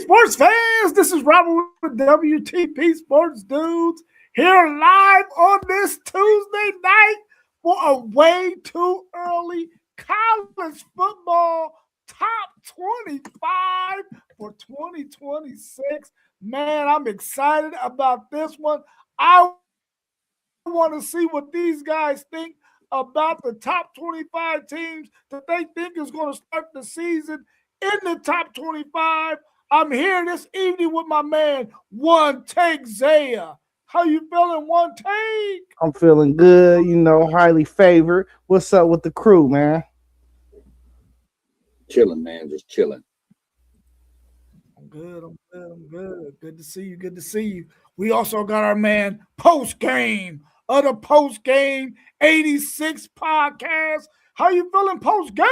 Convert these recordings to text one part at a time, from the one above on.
Sports fans, this is Robert with WTP Sports Dudes here live on this Tuesday night for a way too early college football top 25 for 2026. Man, I'm excited about this one. I want to see what these guys think about the top 25 teams that they think is going to start the season in the top 25. I'm here this evening with my man, One Take Zaya. How you feeling, One Take? I'm feeling good, highly favored. What's up with the crew, man? Chilling, man, just chilling. I'm good. Good to see you. We also got our man, Post Game of the Post Game 86 podcast. How you feeling, Post Game?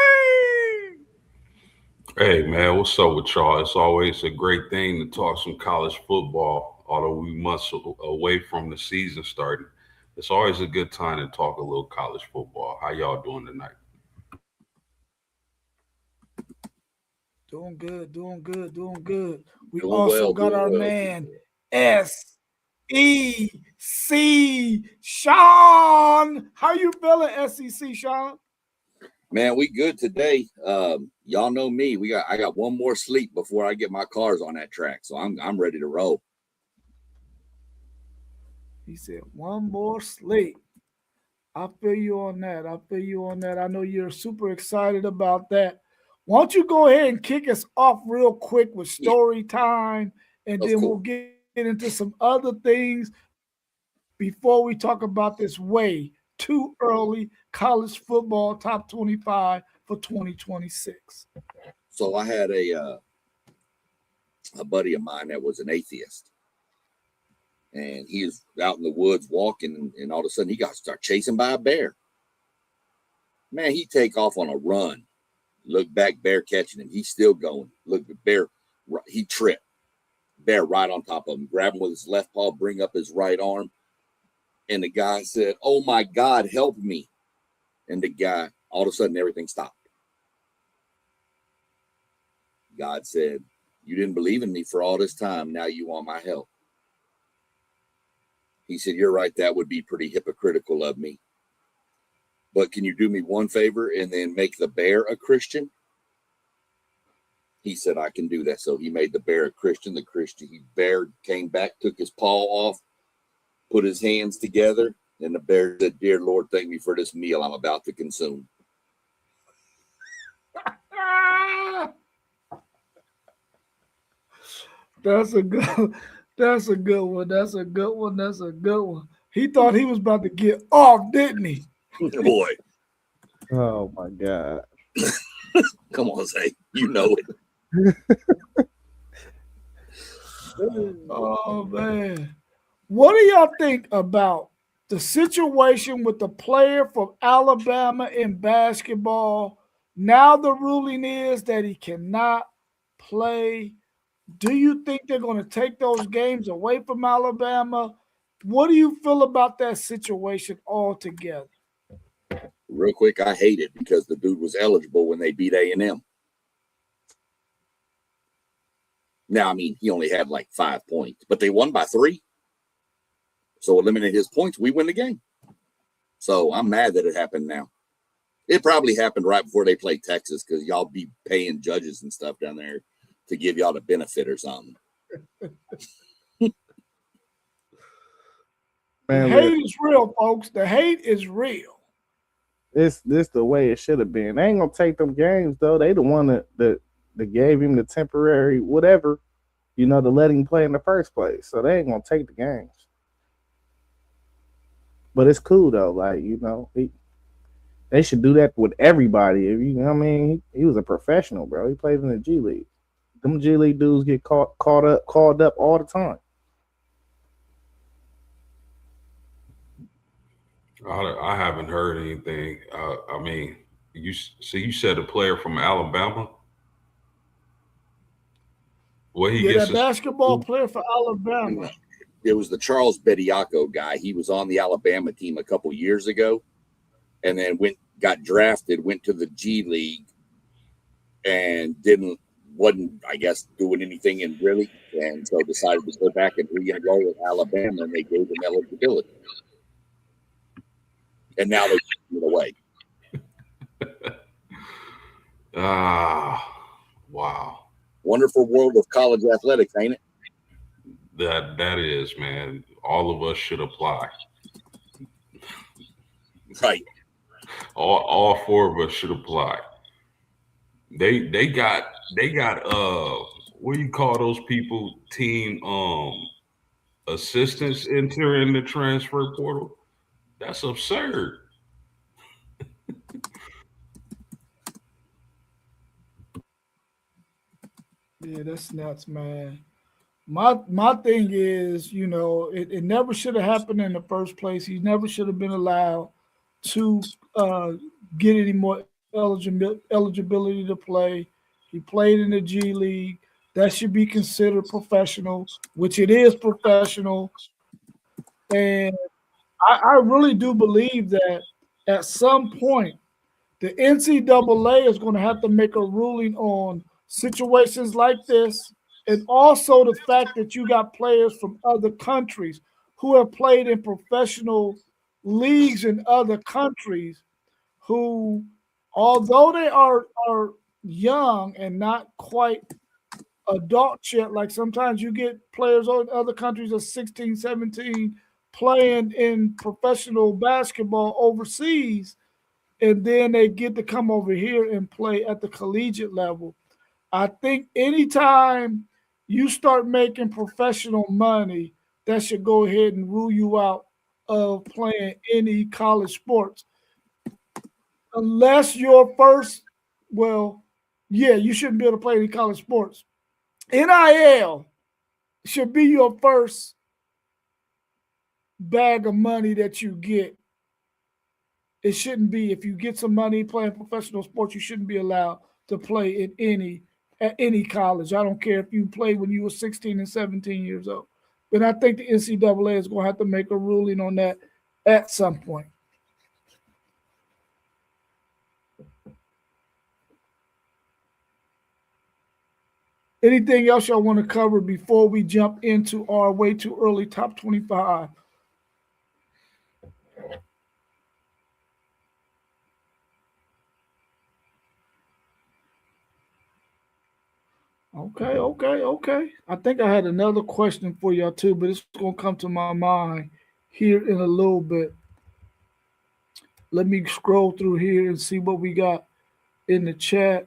Hey, man, what's up with y'all? It's always a great thing to talk some college football, although we months away from the season starting. It's always a good time to talk a little college football. How y'all doing tonight? Doing good. We also got our man, SEC Sean. How you feeling, SEC Sean? Man, we good today. Y'all know me. I got one more sleep before I get my cars on that track, so I'm ready to roll. He said one more sleep. I feel you on that. I know you're super excited about that. Why don't you go ahead and kick us off real quick with story time, and then we'll get into some other things before we talk about this way too early college football top 25 for 2026. So I had a buddy of mine that was an atheist, and he was out in the woods walking, and all of a sudden he got started chasing by a bear. Man, he take off on a run. Look back, bear catching him. He's still going. Look, the bear, he tripped. Bear right on top of him. Grab him with his left paw, bring up his right arm. And the guy said, "Oh my God, help me." And the guy, all of a sudden, everything stopped. God said, "You didn't believe in me for all this time. Now you want my help." He said, "You're right. That would be pretty hypocritical of me. But can you do me one favor and then make the bear a Christian?" He said, "I can do that." So he made the bear a Christian. The bear came back, took his paw off, put his hands together, and the bear said, "Dear Lord, thank me for this meal I'm about to consume." That's a good one. He thought he was about to get off, didn't he? Boy. Oh my God. Come on, Zay. You know it. Oh man. What do y'all think about the situation with the player from Alabama in basketball? Now the ruling is that he cannot play. Do you think they're going to take those games away from Alabama? What do you feel about that situation altogether? Real quick, I hate it because the dude was eligible when they beat A&M. Now, I mean, he only had like 5 points, but they won by 3. So eliminate his points, we win the game. So I'm mad that it happened now. It probably happened right before they played Texas because y'all be paying judges and stuff down there to give y'all the benefit or something. Man, the hate is real, folks. The hate is real. This the way it should have been. They ain't gonna take them games though. They the one that gave him the temporary whatever, to let him play in the first place. So they ain't gonna take the games. But it's cool though. Like, they should do that with everybody. He was a professional, bro. He played in the G League. Them G League dudes get called up all the time. I haven't heard anything. You said a player from Alabama. Well, that basketball player for Alabama. It was the Charles Bediako guy. He was on the Alabama team a couple years ago, and then got drafted, went to the G League, and didn't wasn't, I guess, doing anything in really, and so decided to go back and re-enroll with Alabama, and they gave him eligibility. And now they're taking it away. Wow. Wonderful world of college athletics, ain't it? That is, man. All of us should apply. Right. All four of us should apply. They got what do you call those people? Team assistants entering the transfer portal. That's absurd. Yeah, that's nuts, man. My thing is, it never should have happened in the first place. He never should have been allowed to get any more eligibility to play. He played in the G League. That should be considered professional, which it is professional. And I really do believe that at some point, the NCAA is going to have to make a ruling on situations like this. And also the fact that you got players from other countries who have played in professional leagues in other countries who, although they are young and not quite adult yet, like sometimes you get players in other countries of 16, 17 playing in professional basketball overseas, and then they get to come over here and play at the collegiate level. I think anytime you start making professional money, that should go ahead and rule you out of playing any college sports. Unless your first, you shouldn't be able to play any college sports. NIL should be your first bag of money that you get. It shouldn't be, if you get some money playing professional sports, you shouldn't be allowed to play at any college. I don't care if you played when you were 16 and 17 years old. But I think the NCAA is going to have to make a ruling on that at some point. Anything else y'all want to cover before we jump into our way too early top 25? Okay. I think I had another question for y'all too, but it's going to come to my mind here in a little bit. Let me scroll through here and see what we got in the chat.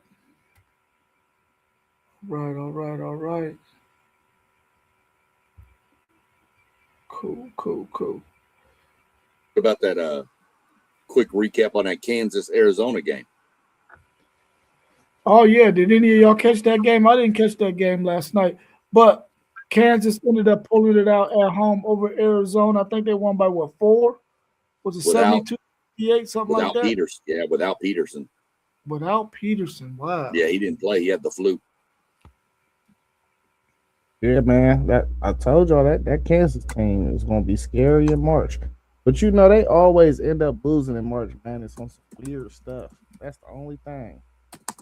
Right, all right. Cool. What about that quick recap on that Kansas-Arizona game? Oh, yeah. Did any of y'all catch that game? I didn't catch that game last night. But Kansas ended up pulling it out at home over Arizona. I think they won by, 4? Was it 72-58, something like that? Without Peterson. Without Peterson, wow. Yeah, he didn't play. He had the flu. Yeah, man. That I told y'all that Kansas team is going to be scary in March. But they always end up losing in March, man. It's on some weird stuff. That's the only thing.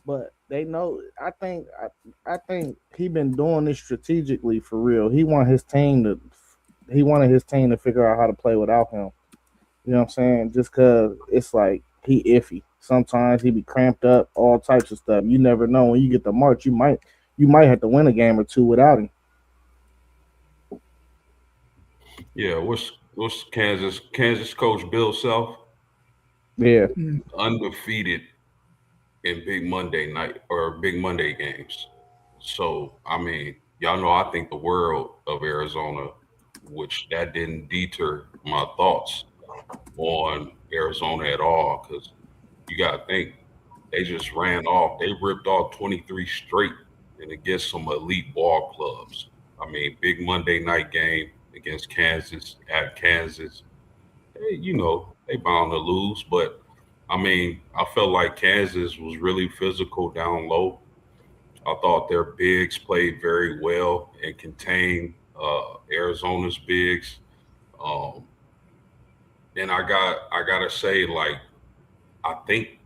But they know. I think he been doing this strategically for real. He wanted his team to figure out how to play without him. You know what I'm saying? Just because it's like he iffy. Sometimes he be cramped up, all types of stuff. You never know. When you get to March, you might have to win a game or two without him. Yeah, what's Kansas coach Bill Self? Yeah. Undefeated in Big Monday night or Big Monday games. So, I mean, y'all know I think the world of Arizona, which that didn't deter my thoughts on Arizona at all, because you got to think they just they ripped off 23 straight and against some elite ball clubs. I mean, big Monday night game against Kansas at Kansas. They bound to lose, but I mean, I felt like Kansas was really physical down low. I thought their bigs played very well and contained Arizona's bigs. And I gotta say, like, I think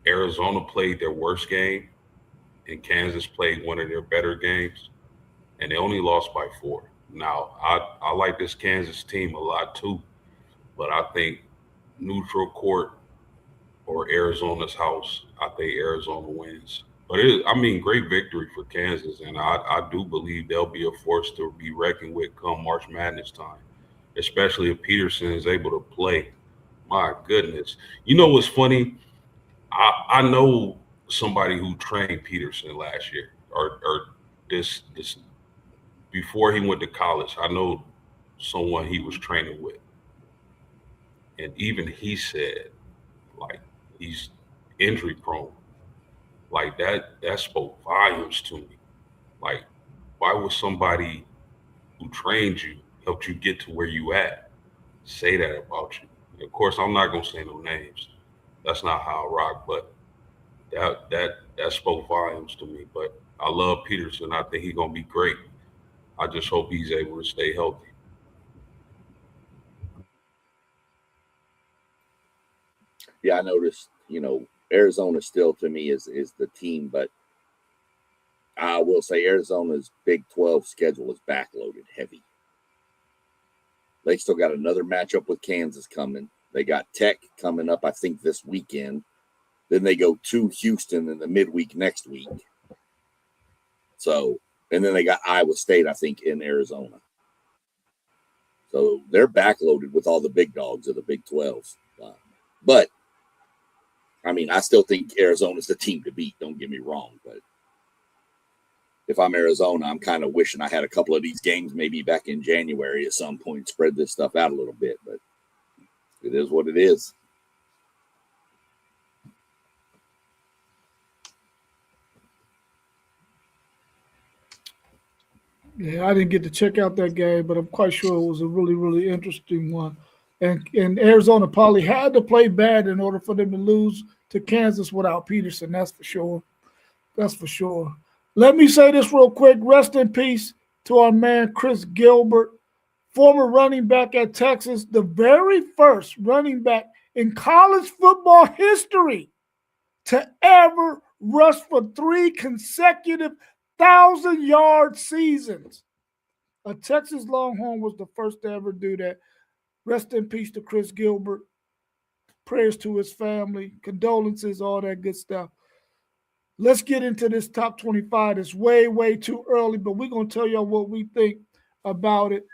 Arizona played their worst game and Kansas played one of their better games, and they only lost by 4. Now, I like this Kansas team a lot too, but I think neutral court or Arizona's house, I think Arizona wins. But great victory for Kansas, and I do believe they'll be a force to be reckoned with come March Madness time, especially if Peterson is able to play. My goodness. You know what's funny? I know somebody who trained Peterson last year, or this before he went to college. I know someone he was training with, and even he said, like, he's injury prone. Like that spoke volumes to me. Like, why would somebody who trained you, helped you get to where you at, say that about you? And of course, I'm not gonna say no names. That's not how I rock, but that spoke volumes to me. But I love Peterson. I think he's gonna be great. I just hope he's able to stay healthy. Yeah, I noticed, Arizona still to me is the team, but I will say Arizona's Big 12 schedule is backloaded heavy. They still got another matchup with Kansas coming. They got Tech coming up, I think, this weekend. Then they go to Houston in the midweek next week. So, and then they got Iowa State, I think, in Arizona. So they're backloaded with all the big dogs of the Big 12s. But, I still think Arizona's the team to beat. Don't get me wrong. But if I'm Arizona, I'm kind of wishing I had a couple of these games maybe back in January at some point, spread this stuff out a little bit. But it is what it is. Yeah, I didn't get to check out that game, but I'm quite sure it was a really, really interesting one. And Arizona probably had to play bad in order for them to lose to Kansas without Peterson. That's for sure. That's for sure. Let me say this real quick. Rest in peace to our man, Chris Gilbert, former running back at Texas, the very first running back in college football history to ever rush for 3 consecutive 1,000-yard seasons. A Texas Longhorn was the first to ever do that. Rest in peace to Chris Gilbert. Prayers to his family, condolences, all that good stuff. Let's get into this top 25. It's way, way too early, but we're going to tell y'all what we think about it.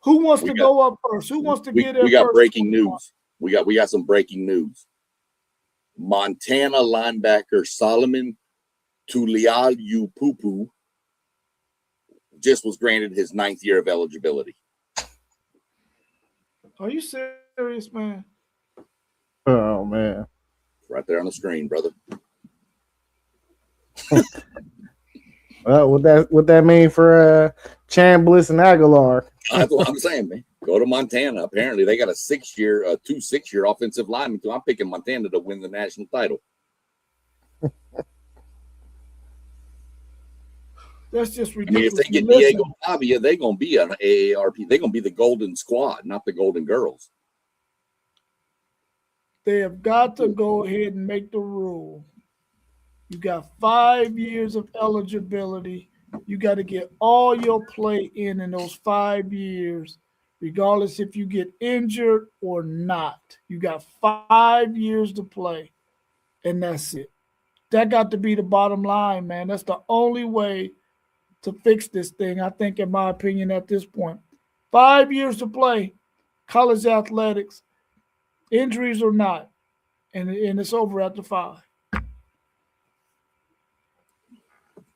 Who wants to go up first? Who wants to get in first? We got breaking news. We got some breaking news. Montana linebacker Solomon Tuliaupupu just was granted his 9th year of eligibility. Are you serious, man? Oh man, right there on the screen, brother. Well, what that mean for Chambliss and Aguilar? That's what I'm saying, man. Go to Montana. Apparently, they got a 2 6-year offensive linemen. I'm picking Montana to win the national title. That's just ridiculous. If they get Diego Pavia, they're going to be an AARP. They're going to be the Golden Squad, not the Golden Girls. They have got to go ahead and make the rule. You got 5 years of eligibility. You got to get all your play in those 5 years, regardless if you get injured or not. You got 5 years to play, and that's it. That got to be the bottom line, man. That's the only way to fix this thing, I think, in my opinion, at this point. 5 years to play, college athletics, injuries or not, and it's over after 5.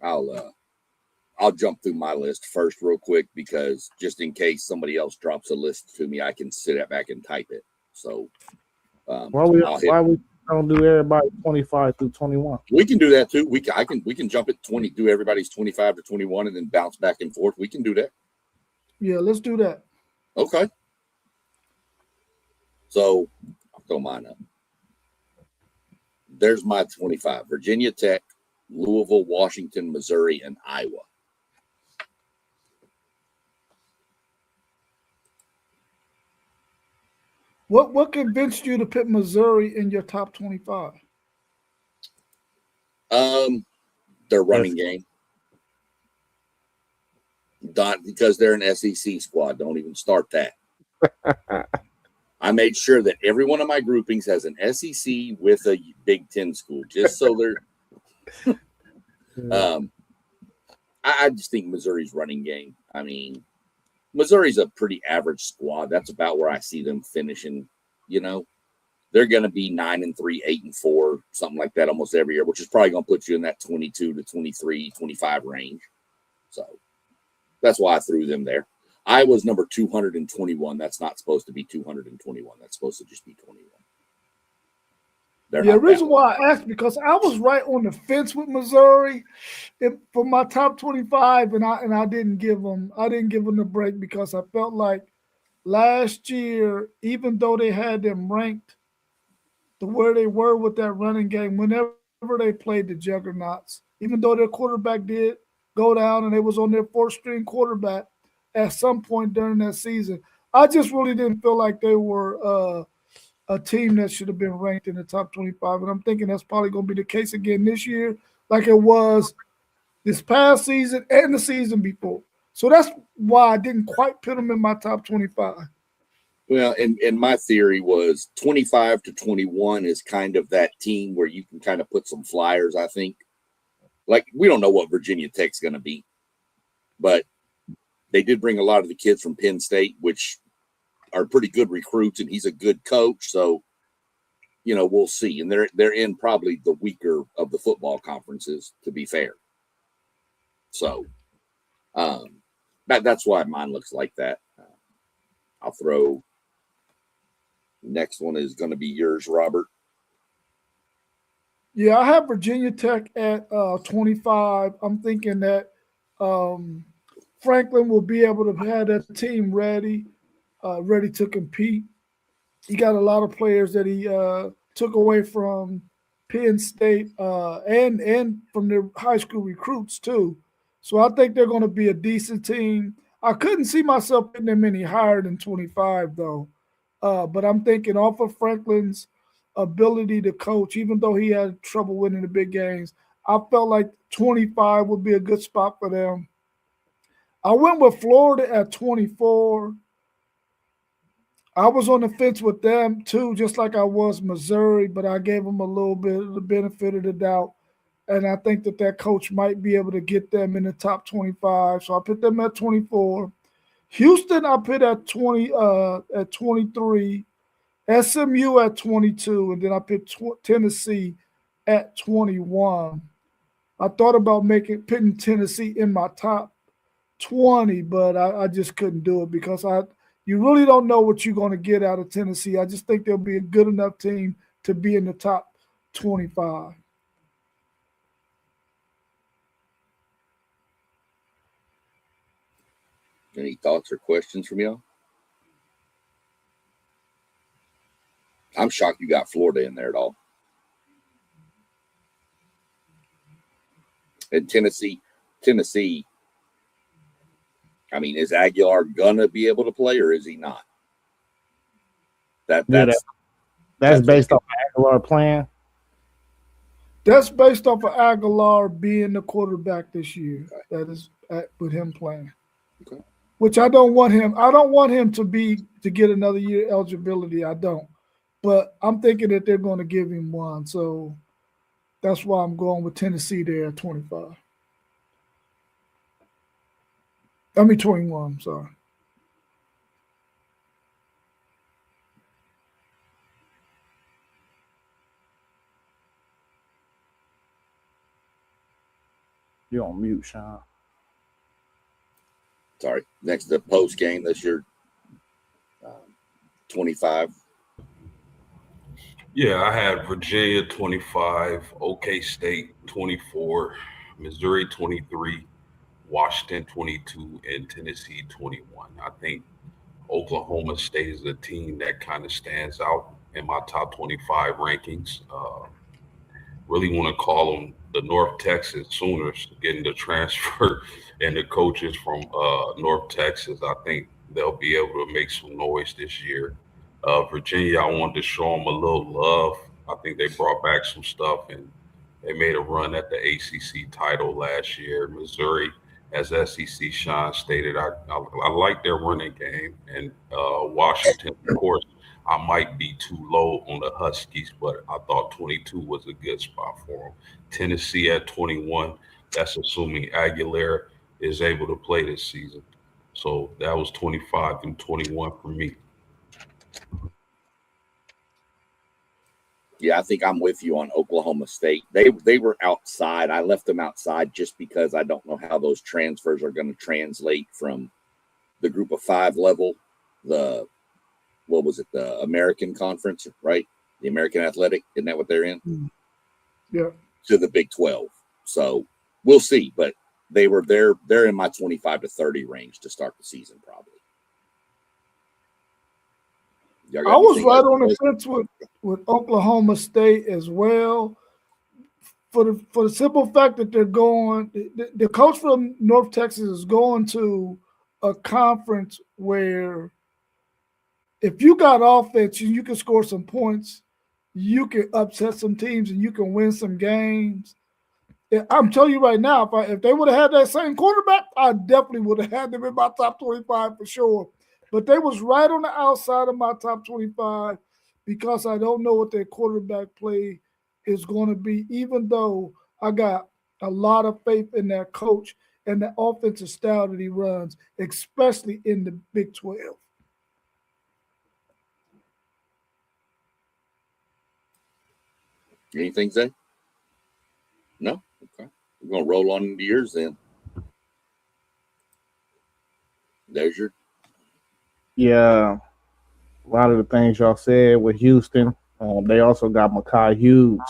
I'll jump through my list first real quick because just in case somebody else drops a list to me, I can sit back and type it. So why we don't do everybody 25 through 21? We can do that too. We can jump at 20, do everybody's 25 to 21, and then bounce back and forth. We can do that. Yeah, let's do that. Okay. So I'll throw mine up. There's my 25. Virginia Tech, Louisville, Washington, Missouri, and Iowa. What convinced you to put Missouri in your top 25? Their running game. Because they're an SEC squad. Don't even start that. I made sure that every one of my groupings has an SEC with a Big Ten school, just so they're. I just think Missouri's running game. I mean, Missouri's a pretty average squad. That's about where I see them finishing. You know, they're going to be 9-3, 8-4, something like that almost every year, which is probably going to put you in that 22 to 23, 25 range. So that's why I threw them there. Iowa's number 221. That's not supposed to be 221. That's supposed to just be 21. The reason why I asked, because I was right on the fence with Missouri for my top 25, and I didn't give them the break because I felt like last year, even though they had them ranked to where they were with that running game, whenever they played the juggernauts, even though their quarterback did go down and they was on their fourth string quarterback at some point during that season, I just really didn't feel like they were a team that should have been ranked in the top 25. And I'm thinking that's probably going to be the case again this year, like it was this past season and the season before. So that's why I didn't quite put them in my top 25. Well, and my theory was 25 to 21 is kind of that team where you can kind of put some flyers, I think. Like, we don't know what Virginia Tech's going to be, but they did bring a lot of the kids from Penn State, which are pretty good recruits, and he's a good coach. So, you know, we'll see. And they're in probably the weaker of the football conferences, to be fair. So, that's why mine looks like that. I'll throw. Next one is going to be yours, Robert. Yeah, I have Virginia Tech at 25. I'm thinking that Franklin will be able to have that team ready to compete. He got a lot of players that he took away from Penn State and from their high school recruits too. So I think they're going to be a decent team. I couldn't see myself putting them any higher than 25 though. But I'm thinking off of Franklin's ability to coach, even though he had trouble winning the big games, I felt like 25 would be a good spot for them. I went with Florida at 24. I was on the fence with them too, just like I was Missouri, but I gave them a little bit of the benefit of the doubt. And I think that coach might be able to get them in the top 25. So I put them at 24. Houston, I put at 23. SMU at 22, and then I picked Tennessee at 21. I thought about putting Tennessee in my top 20, but I just couldn't do it because you really don't know what you're going to get out of Tennessee. I just think they'll be a good enough team to be in the top 25. Any thoughts or questions from y'all? I'm shocked you got Florida in there at all. And Tennessee, I mean, is Aguilar gonna be able to play or is he not? That's based off Aguilar playing. That's based off of Aguilar being the quarterback this year. Okay. That is with him playing. Okay. Which I don't want him. I don't want him to get another year eligibility. I don't. But I'm thinking that they're going to give him one. So that's why I'm going with Tennessee there at 25. 21, I'm sorry. You're on mute, Sean. Sorry. Next, the post game, that's your 25. Yeah, I had Virginia 25, OK State 24, Missouri 23, Washington 22, and Tennessee 21. I think Oklahoma State is a team that kind of stands out in my top 25 rankings. Really want to call them the North Texas Sooners, getting the transfer and the coaches from North Texas. I think they'll be able to make some noise this year. Virginia, I wanted to show them a little love. I think they brought back some stuff, and They made a run at the ACC title last year. Missouri, as SEC Sean stated, I like their running game. And Washington, of course, I might be too low on the Huskies, but I thought 22 was a good spot for them. Tennessee at 21, that's assuming Aguilera is able to play this season. So that was 25 and 21 for me. Yeah, I think I'm with you on Oklahoma State. They were outside. I left them outside just because I don't know how those transfers are going to translate from the group of 5 level, the American Conference, right? The American Athletic, isn't that what they're in? Yeah. To the Big 12. So we'll see, but they're in my 25 to 30 range to start the season probably. I was right on the fence with Oklahoma State as well, for the simple fact that they're going. The coach from North Texas is going to a conference where if you got offense and you can score some points, you can upset some teams and you can win some games. I'm telling you right now, if they would have had that same quarterback, I definitely would have had them in my top 25 for sure. But they was right on the outside of my top 25 because I don't know what their quarterback play is going to be, even though I got a lot of faith in that coach and the offensive style that he runs, especially in the Big 12. Anything, Zay? No? Okay. We're going to roll on into yours then. There's your. Yeah, a lot of the things y'all said with Houston. They also got Mekhi Hughes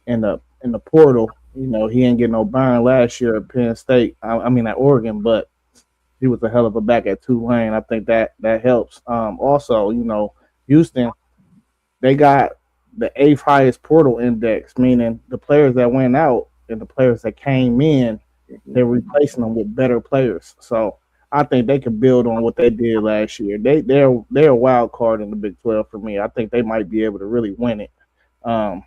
in the portal. You know, he ain't getting no burn last year at Penn State. I mean at Oregon, but he was a hell of a back at Tulane. I think that helps. Also, you know, Houston, they got the 8th highest portal index, meaning the players that went out and the players that came in, they're replacing them with better players. So I think they can build on what they did last year. They're a wild card in the Big 12 for me. I think they might be able to really win it. And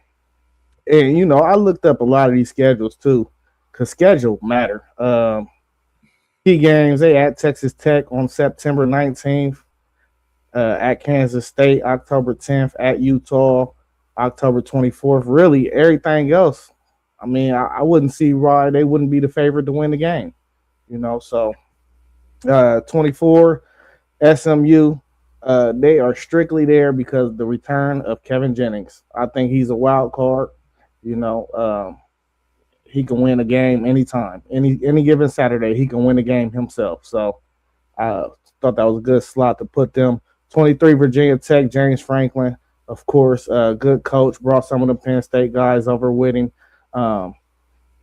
you know, I looked up a lot of these schedules too, because schedule matter. Key games, they at Texas Tech on September 19th, at Kansas State October 10th, at Utah October 24th. Really, everything else, I mean, I wouldn't see why they wouldn't be the favorite to win the game. You know, so 24 SMU, they are strictly there because of the return of Kevin Jennings. I think he's a wild card. You know, he can win a game anytime, any given Saturday. He can win a game himself. So I thought that was a good slot to put them. 23 Virginia Tech, James Franklin, of course, good coach, brought some of the Penn State guys over with him. And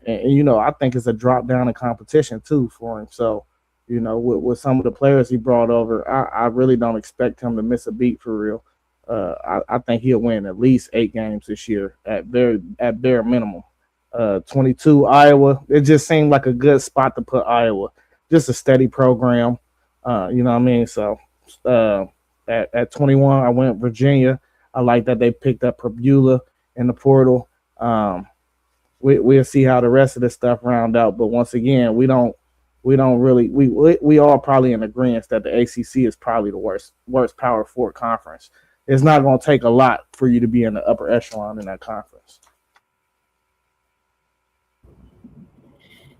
you know, I think it's a drop down in competition too for him. So, you know, with some of the players he brought over, I really don't expect him to miss a beat for real. I think he'll win at least 8 games this year at bare minimum. 22 Iowa, it just seemed like a good spot to put Iowa. Just a steady program, you know what I mean? So at 21, I went Virginia. I like that they picked up Prbula in the portal. We'll see how the rest of this stuff round out. But once again, we all probably in agreement that the ACC is probably the worst Power 4 conference. It's not going to take a lot for you to be in the upper echelon in that conference.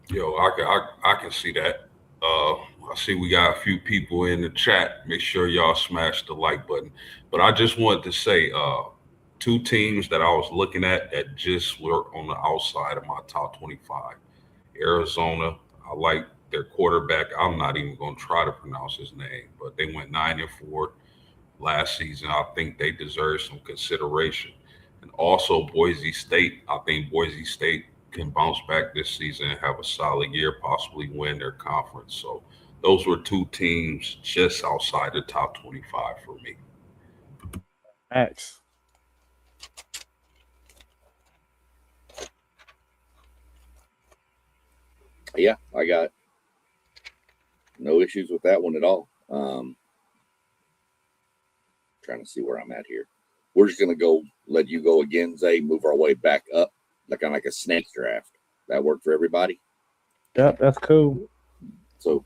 Yo, I can see that. I see we got a few people in the chat. Make sure y'all smash the like button. But I just wanted to say 2 teams that I was looking at that just were on the outside of my top 25. Arizona, I like their quarterback. I'm not even going to try to pronounce his name, but they went 9-4 last season. I think they deserve some consideration. And also Boise State. I think Boise State can bounce back this season and have a solid year, possibly win their conference. So those were 2 teams just outside the top 25 for me. X. Yeah, I got no issues with that one at all. Trying to see where I'm at here. We're just going to let you go again, Zay, move our way back up like a snake draft. That worked for everybody. Yep, that's cool. So,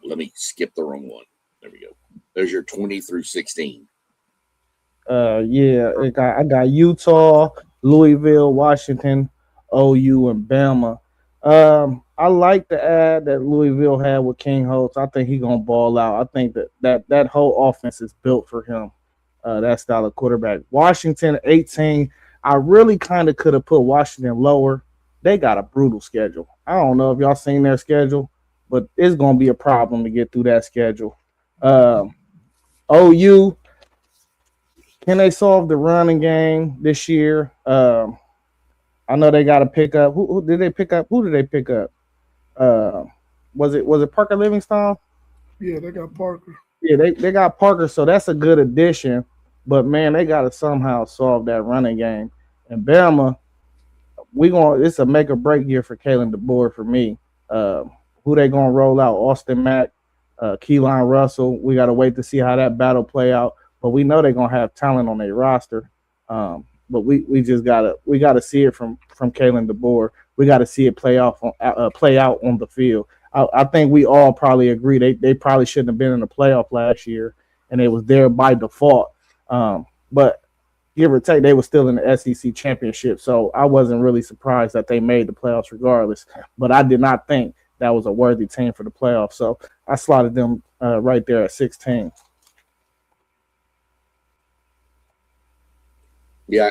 let me skip the wrong one. There we go. There's your 20 through 16. Yeah, I got Utah, Louisville, Washington, OU, and Bama. I like the ad that Louisville had with King Holtz. I think he's gonna ball out. I think that whole offense is built for him. That style of quarterback. Washington 18. I really kind of could have put Washington lower. They got a brutal schedule. I don't know if y'all seen their schedule, but it's gonna be a problem to get through that schedule. OU. Can they solve the running game this year? I know they got to pick up. Who did they pick up? Who did they pick up? Was it Parker Livingstone? Yeah, they got Parker. Yeah, they got Parker, so that's a good addition. But man, they got to somehow solve that running game. And Bama, it's a make or break year for Kalen DeBoer for me. Who they gonna roll out? Austin Mack, Keelan Russell. We got to wait to see how that battle play out. But we know they're gonna have talent on their roster. But we just gotta see it from Kalen DeBoer. We got to see it play out on the field. I think we all probably agree they probably shouldn't have been in the playoff last year, and it was there by default. But give or take, they were still in the SEC championship, so I wasn't really surprised that they made the playoffs regardless. But I did not think that was a worthy team for the playoffs, so I slotted them right there at 16. Yeah,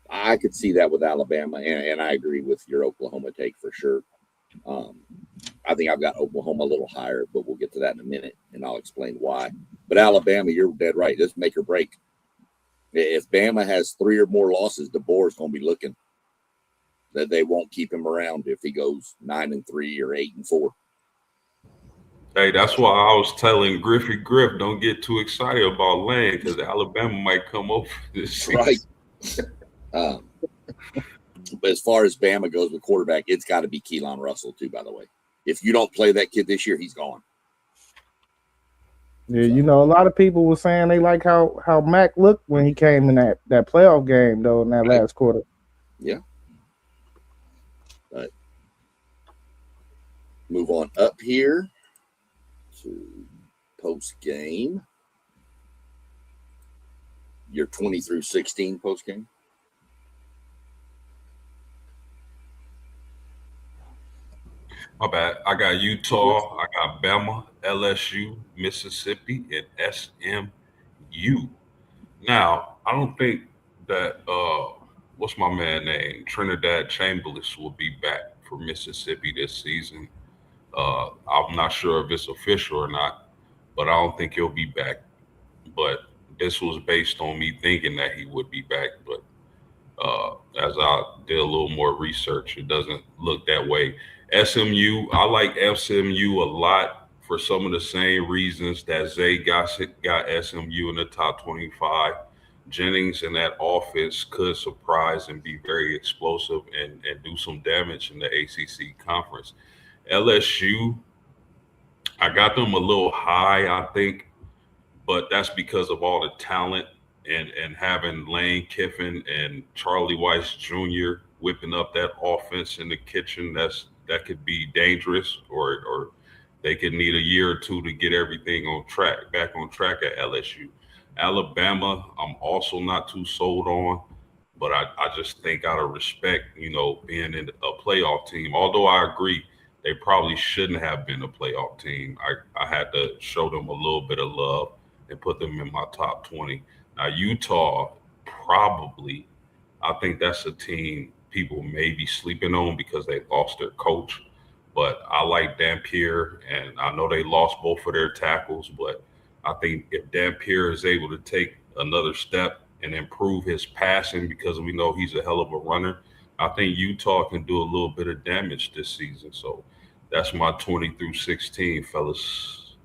I could see that with Alabama, and I agree with your Oklahoma take for sure. I think I've got Oklahoma a little higher, but we'll get to that in a minute, and I'll explain why. But Alabama, you're dead right. This make or break. If Bama has 3 or more losses, DeBoer's going to be looking. That they won't keep him around if he goes 9-3 or 8-4. Hey, that's why I was telling Griff, don't get too excited about Lane because Alabama might come over this season. Right. But as far as Bama goes with quarterback, it's got to be Keelan Russell too, by the way. If you don't play that kid this year, he's gone. Yeah, you know, a lot of people were saying they like how Mac looked when he came in that playoff game, though, in that last quarter. Yeah. But move on up here to post game. Your 20 through 16 post game. My bad. I got Utah, I got Bama, LSU, Mississippi, and SMU. Now, I don't think that what's my man name? Trinidad Chamberlain will be back for Mississippi this season. I'm not sure if it's official or not, but I don't think he'll be back. But this was based on me thinking that he would be back. But as I did a little more research, it doesn't look that way. SMU, I like SMU a lot for some of the same reasons that Zay got SMU in the top 25. Jennings and that offense could surprise and be very explosive and do some damage in the ACC conference. LSU, I got them a little high, I think, but that's because of all the talent and having Lane Kiffin and Charlie Weiss Jr. whipping up that offense in the kitchen. That could be dangerous, or they could need a year or two to get everything back on track at LSU. Alabama, I'm also not too sold on, but I just think out of respect, being in a playoff team, although I agree they probably shouldn't have been a playoff team. I had to show them a little bit of love and put them in my top 20. Now, Utah, probably, I think that's a team people may be sleeping on because they lost their coach. But I like Dampier, and I know they lost both of their tackles, but I think if Dampier is able to take another step and improve his passing, because we know he's a hell of a runner, I think Utah can do a little bit of damage this season. So that's my 20 through 16, fellas.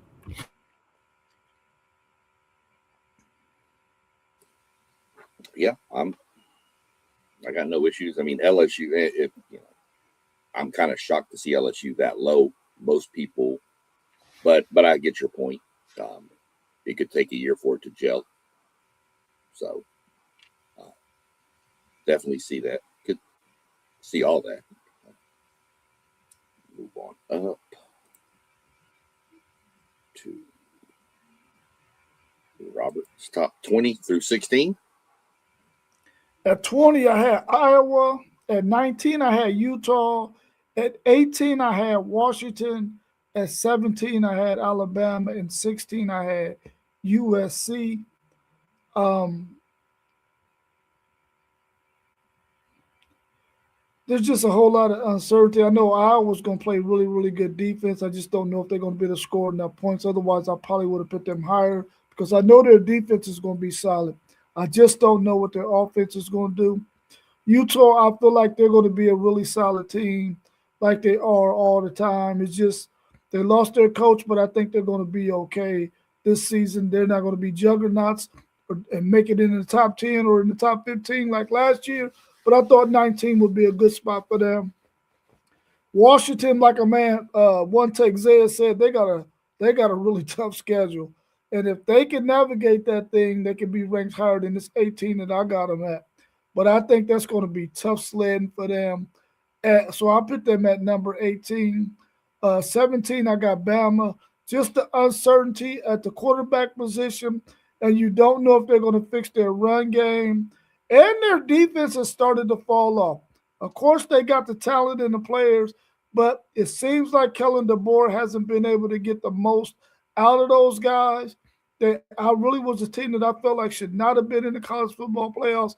Yeah, I got no issues. I mean, LSU, I'm kind of shocked to see LSU that low. Most people, but I get your point. It could take a year for it to gel. So definitely see that. see all that. Move on up to Robert's top 20 through 16. At 20, I had Iowa. At 19, I had Utah. At 18, I had Washington. At 17, I had Alabama. And 16, I had USC. There's just a whole lot of uncertainty. I know Iowa's going to play really, really good defense. I just don't know if they're going to be able to score enough points. Otherwise, I probably would have put them higher because I know their defense is going to be solid. I just don't know what their offense is going to do. Utah, I feel like they're going to be a really solid team like they are all the time. It's just they lost their coach, but I think they're going to be okay this season. They're not going to be juggernauts and make it in the top 10 or in the top 15 like last year. But I thought 19 would be a good spot for them. Washington, like a man, one take Zay said, they got a really tough schedule. And if they can navigate that thing, they can be ranked higher than this 18 that I got them at. But I think that's going to be tough sledding for them. So I put them at number 18. 17, I got Bama. Just the uncertainty at the quarterback position, and you don't know if they're going to fix their run game. And their defense has started to fall off. Of course, they got the talent and the players, but it seems like Kellen DeBoer hasn't been able to get the most out of those guys. I really was a team that I felt like should not have been in the college football playoffs,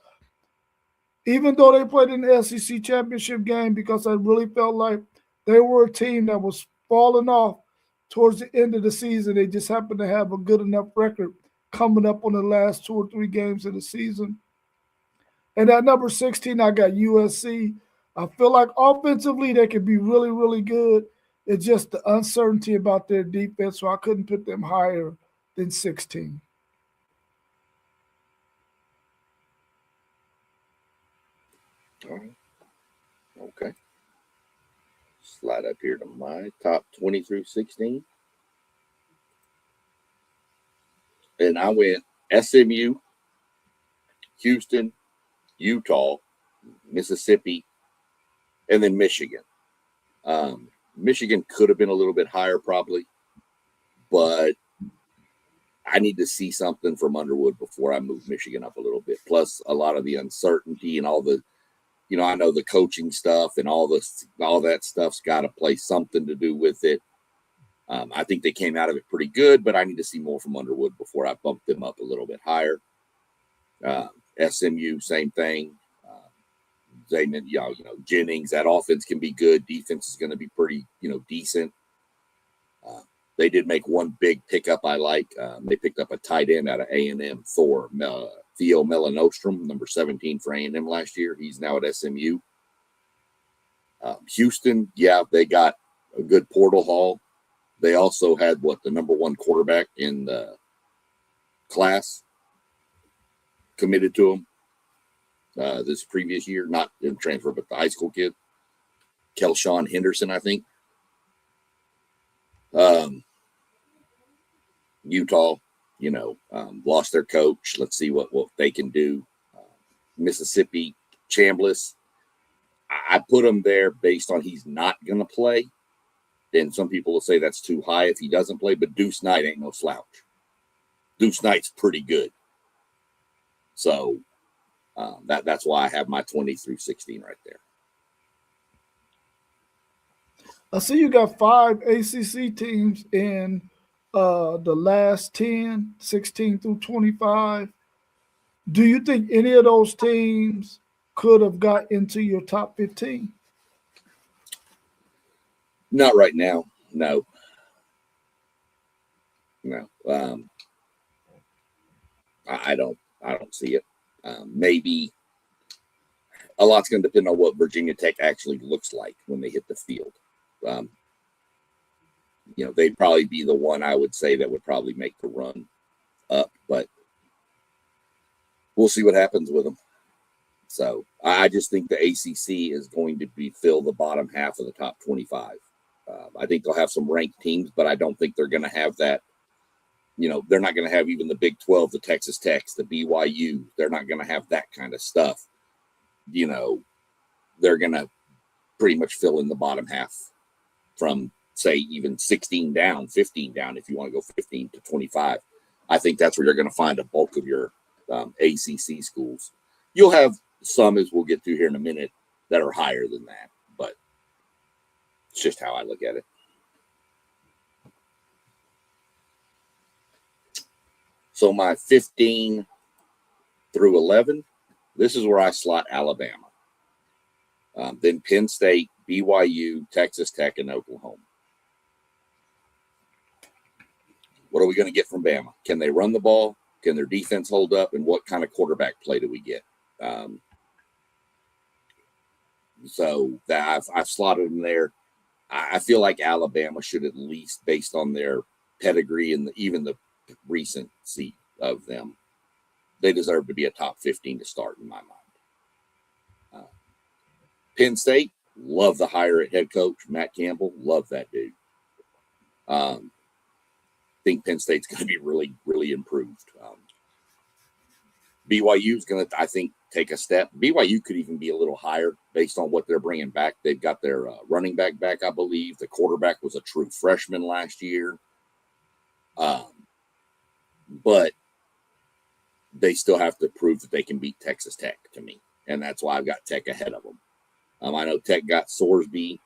even though they played in the SEC championship game, because I really felt like they were a team that was falling off towards the end of the season. They just happened to have a good enough record coming up on the last 2 or 3 games of the season. And at number 16, I got USC. I feel like offensively they could be really, really good. It's just the uncertainty about their defense, so I couldn't put them higher than 16. All right. Okay. Slide up here to my top 20 through 16. And I went SMU, Houston, Utah, Mississippi, and then Michigan. Michigan could have been a little bit higher probably, but I need to see something from Underwood before I move Michigan up a little bit. Plus a lot of the uncertainty and all the, I know the coaching stuff and all that stuff's got to play something to do with it. I think they came out of it pretty good, but I need to see more from Underwood before I bump them up a little bit higher. SMU, same thing. Jennings, that offense can be good. Defense is going to be pretty, decent. They did make one big pickup I like. They picked up a tight end out of A&M, Theo Melanostrom, number 17 for A&M last year. He's now at SMU. Houston, they got a good portal haul. They also had the number 1 quarterback in the class committed to him this previous year, not in transfer, but the high school kid, Kelshawn Henderson, I think. Utah, lost their coach. Let's see what they can do. Mississippi, Chambliss, I put him there based on he's not going to play. And some people will say that's too high if he doesn't play, but Deuce Knight ain't no slouch. Deuce Knight's pretty good. So that's why I have my 20 through 16 right there. I see you got 5 ACC teams in the last 10, 16 through 25. Do you think any of those teams could have got into your top 15? Not right now. No. I don't see it. Maybe a lot's going to depend on what Virginia Tech actually looks like when they hit the field. They'd probably be the one I would say that would probably make the run up, but we'll see what happens with them. So I just think the ACC is going to fill the bottom half of the top 25. I think they'll have some ranked teams, but I don't think they're going to have that. They're not going to have even the Big 12, the Texas Techs, the BYU. They're not going to have that kind of stuff. They're going to pretty much fill in the bottom half from, say, even 16 down, 15 down, if you want to go 15 to 25. I think that's where you're going to find a bulk of your ACC schools. You'll have some, as we'll get to here in a minute, that are higher than that, but it's just how I look at it. So my 15 through 11, this is where I slot Alabama. Then Penn State, BYU, Texas Tech, and Oklahoma. What are we going to get from Bama? Can they run the ball? Can their defense hold up? And what kind of quarterback play do we get? So that I've slotted them there. I feel like Alabama should, at least based on their pedigree and even the recency of them, they deserve to be a top 15 to start in my mind. Penn State, love the hire at head coach, Matt Campbell. Love that dude. Think Penn State's going to be really, really improved. BYU is going to, I think, take a step. BYU could even be a little higher based on what they're bringing back. They've got their running back, I believe. The quarterback was a true freshman last year. But they still have to prove that they can beat Texas Tech to me. And that's why I've got Tech ahead of them. I know Tech got Sorsby,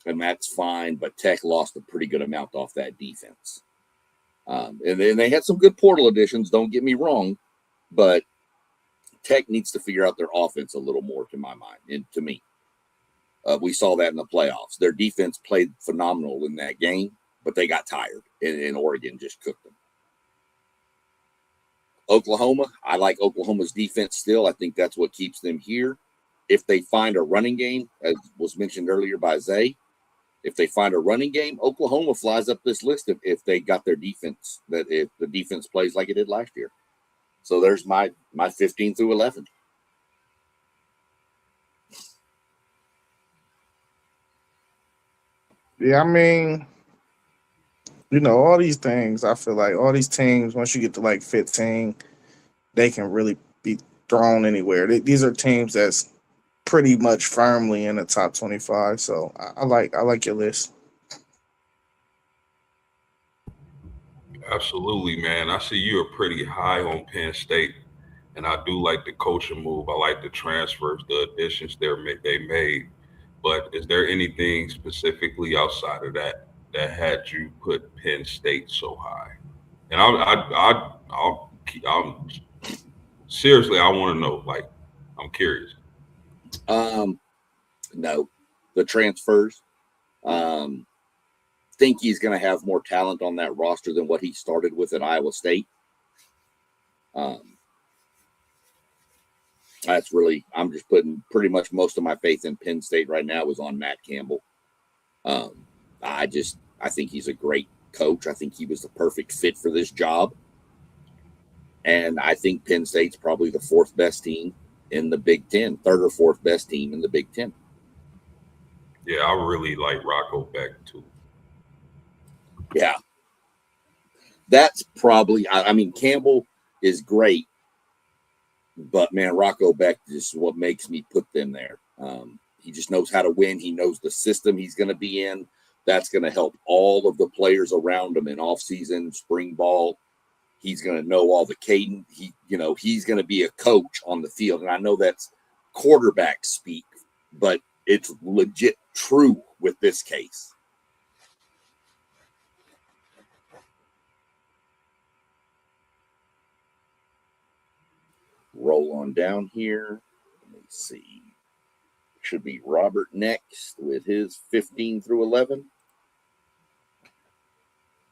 and that's fine, but Tech lost a pretty good amount off that defense. And then they had some good portal additions, don't get me wrong, but Tech needs to figure out their offense a little more, to my mind, and to me. We saw that in the playoffs. Their defense played phenomenal in that game, but they got tired, and Oregon just cooked them. Oklahoma, I like Oklahoma's defense still. I think that's what keeps them here. If they find a running game, as was mentioned earlier by Zay, if they find a running game, Oklahoma flies up this list if they got their defense, that if the defense plays like it did last year. So there's my 15 through 11. Yeah, I mean, you know, all these things, I feel like all these teams, once you get to like 15, they can really be thrown anywhere. These are teams that's pretty much firmly in the top 25. So I like your list. Absolutely, man. I see you are pretty high on Penn State, and I do like the coaching move. I like the transfers, the additions they made. But is there anything specifically outside of that had you put Penn State so high? And I'll seriously, I want to know. Like, I'm curious. No, the transfers. Think he's going to have more talent on that roster than what he started with at Iowa State. That's really, I'm just putting pretty much most of my faith in Penn State right now is on Matt Campbell. I think he's a great coach. I think he was the perfect fit for this job. And I think Penn State's probably the fourth best team in the Big Ten, third or fourth best team in the Big Ten. Yeah, I really like Rocco Beck too. Yeah. That's probably, I mean, Campbell is great, but man, Rocco Beck is what makes me put them there. He just knows how to win. He knows the system he's going to be in. That's going to help all of the players around him in offseason, spring ball. He's going to know all the cadence. He's going to be a coach on the field. And I know that's quarterback speak, but it's legit true with this case. Roll on down here. Let me see. Should be Robert next with his 15 through 11.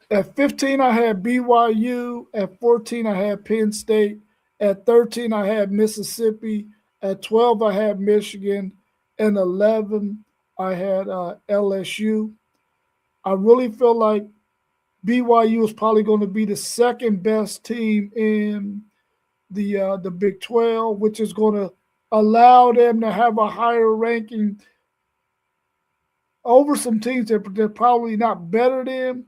At 15, I had BYU. At 14, I had Penn State. At 13, I had Mississippi. At 12, I had Michigan. And 11, I had LSU. I really feel like BYU is probably going to be the second best team in the Big 12, which is going to allow them to have a higher ranking over some teams that they're probably not better than.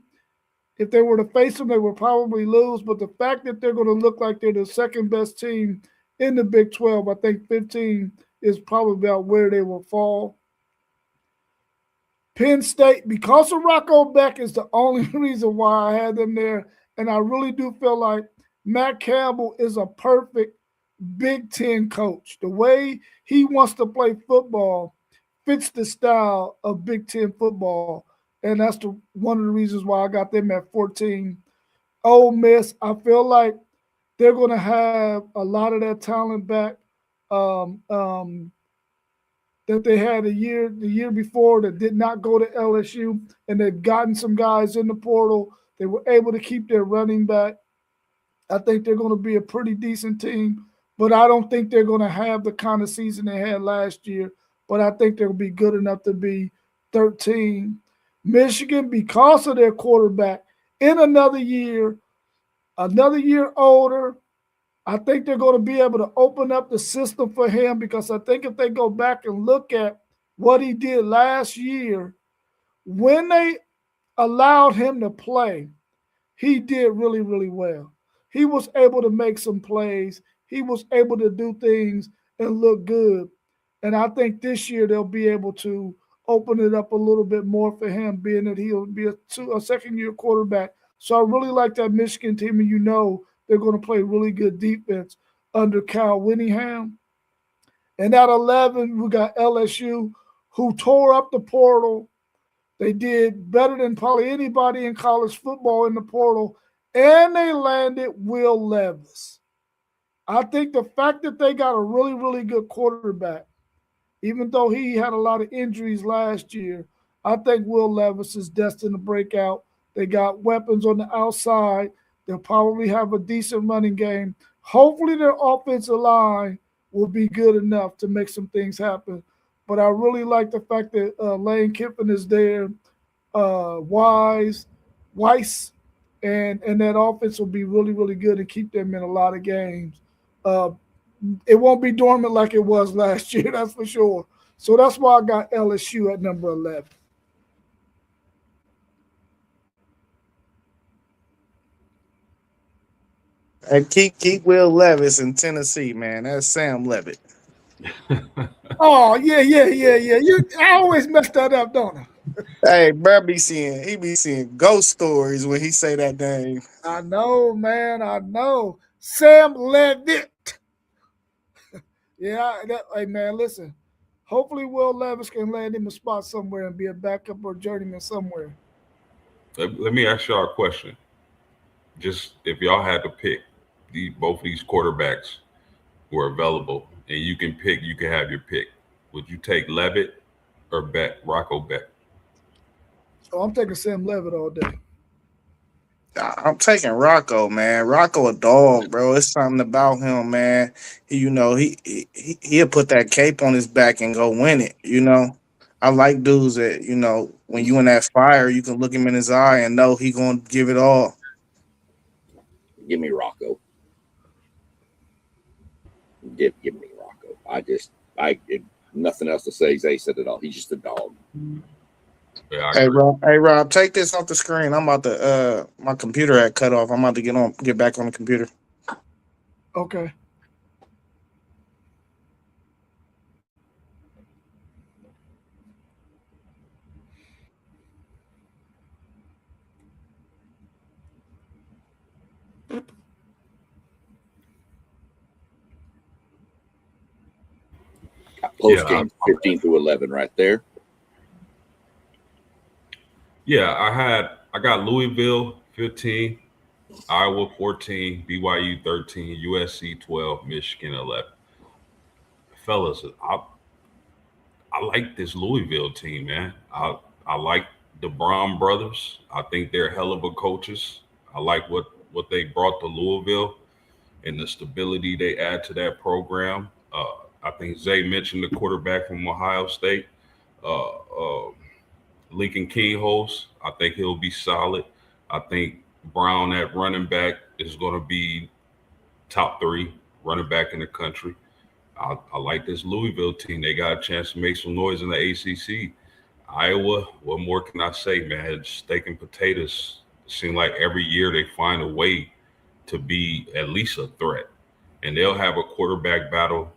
If they were to face them, they would probably lose. But the fact that they're going to look like they're the second best team in the Big 12, I think 15 is probably about where they will fall. Penn State, because of Rocco Beck, is the only reason why I had them there. And I really do feel like Matt Campbell is a perfect Big Ten coach. The way he wants to play football fits the style of Big Ten football. And that's one of the reasons why I got them at 14. Ole Miss, I feel like they're going to have a lot of that talent back that they had the year before that did not go to LSU, and they've gotten some guys in the portal. They were able to keep their running back. I think they're going to be a pretty decent team, but I don't think they're going to have the kind of season they had last year, but I think they'll be good enough to be 13. Michigan, because of their quarterback, in another year older, I think they're going to be able to open up the system for him, because I think if they go back and look at what he did last year, when they allowed him to play, he did really, really well. He was able to make some plays. He was able to do things and look good. And I think this year they'll be able to open it up a little bit more for him, being that he'll be a second-year quarterback. So I really like that Michigan team, and they're going to play really good defense under Cal Whittingham. And at 11, we got LSU, who tore up the portal. They did better than probably anybody in college football in the portal, and they landed Will Levis. I think the fact that they got a really, really good quarterback, even though he had a lot of injuries last year, I think Will Levis is destined to break out. They got weapons on the outside. They'll probably have a decent running game. Hopefully their offensive line will be good enough to make some things happen. But I really like the fact that Lane Kiffin is there, Weiss, and that offense will be really, really good and keep them in a lot of games. It won't be dormant like it was last year, that's for sure. So that's why I got LSU at number 11. And keep Will Levis in Tennessee, man. That's Sam Levitt. Oh, yeah. I always mess that up, don't I? Hey, bro, he be seeing ghost stories when he say that name. I know, man. I know. Sam Levitt. Hey, man, listen. Hopefully Will Levis can land him a spot somewhere and be a backup or journeyman somewhere. Let me ask y'all a question. Just if y'all had to pick both of these quarterbacks who are available, and you can have your pick, would you take Levitt or Rocco Beck? Oh, I'm taking Sam Levitt all day. I'm taking Rocco, man. Rocco a dog, bro. It's something about him, man. He'll put that cape on his back and go win it, I like dudes that, when you in that fire, you can look him in his eye and know he gonna give it all. Give me Rocco. Give me Rocco. Nothing else to say. Zay said it all. He's just a dog. Yeah, Hey Rob, take this off the screen. I'm about to my computer had cut off. I'm about to get back on the computer. Okay. Post game 15 through 11 right there. Yeah, I got Louisville 15, Iowa 14, BYU 13, USC 12, Michigan 11. Fellas, I like this Louisville team, man. I like the Brown brothers. I think they're hell of a coaches. I like what they brought to Louisville and the stability they add to that program. I think Zay mentioned the quarterback from Ohio State, Lincoln Kingholz. I think he'll be solid. I think Brown at running back is going to be top 3 running back in the country. I like this Louisville team. They got a chance to make some noise in the ACC. Iowa, what more can I say, man? It's steak and potatoes. It seems like every year they find a way to be at least a threat. And they'll have a quarterback battle,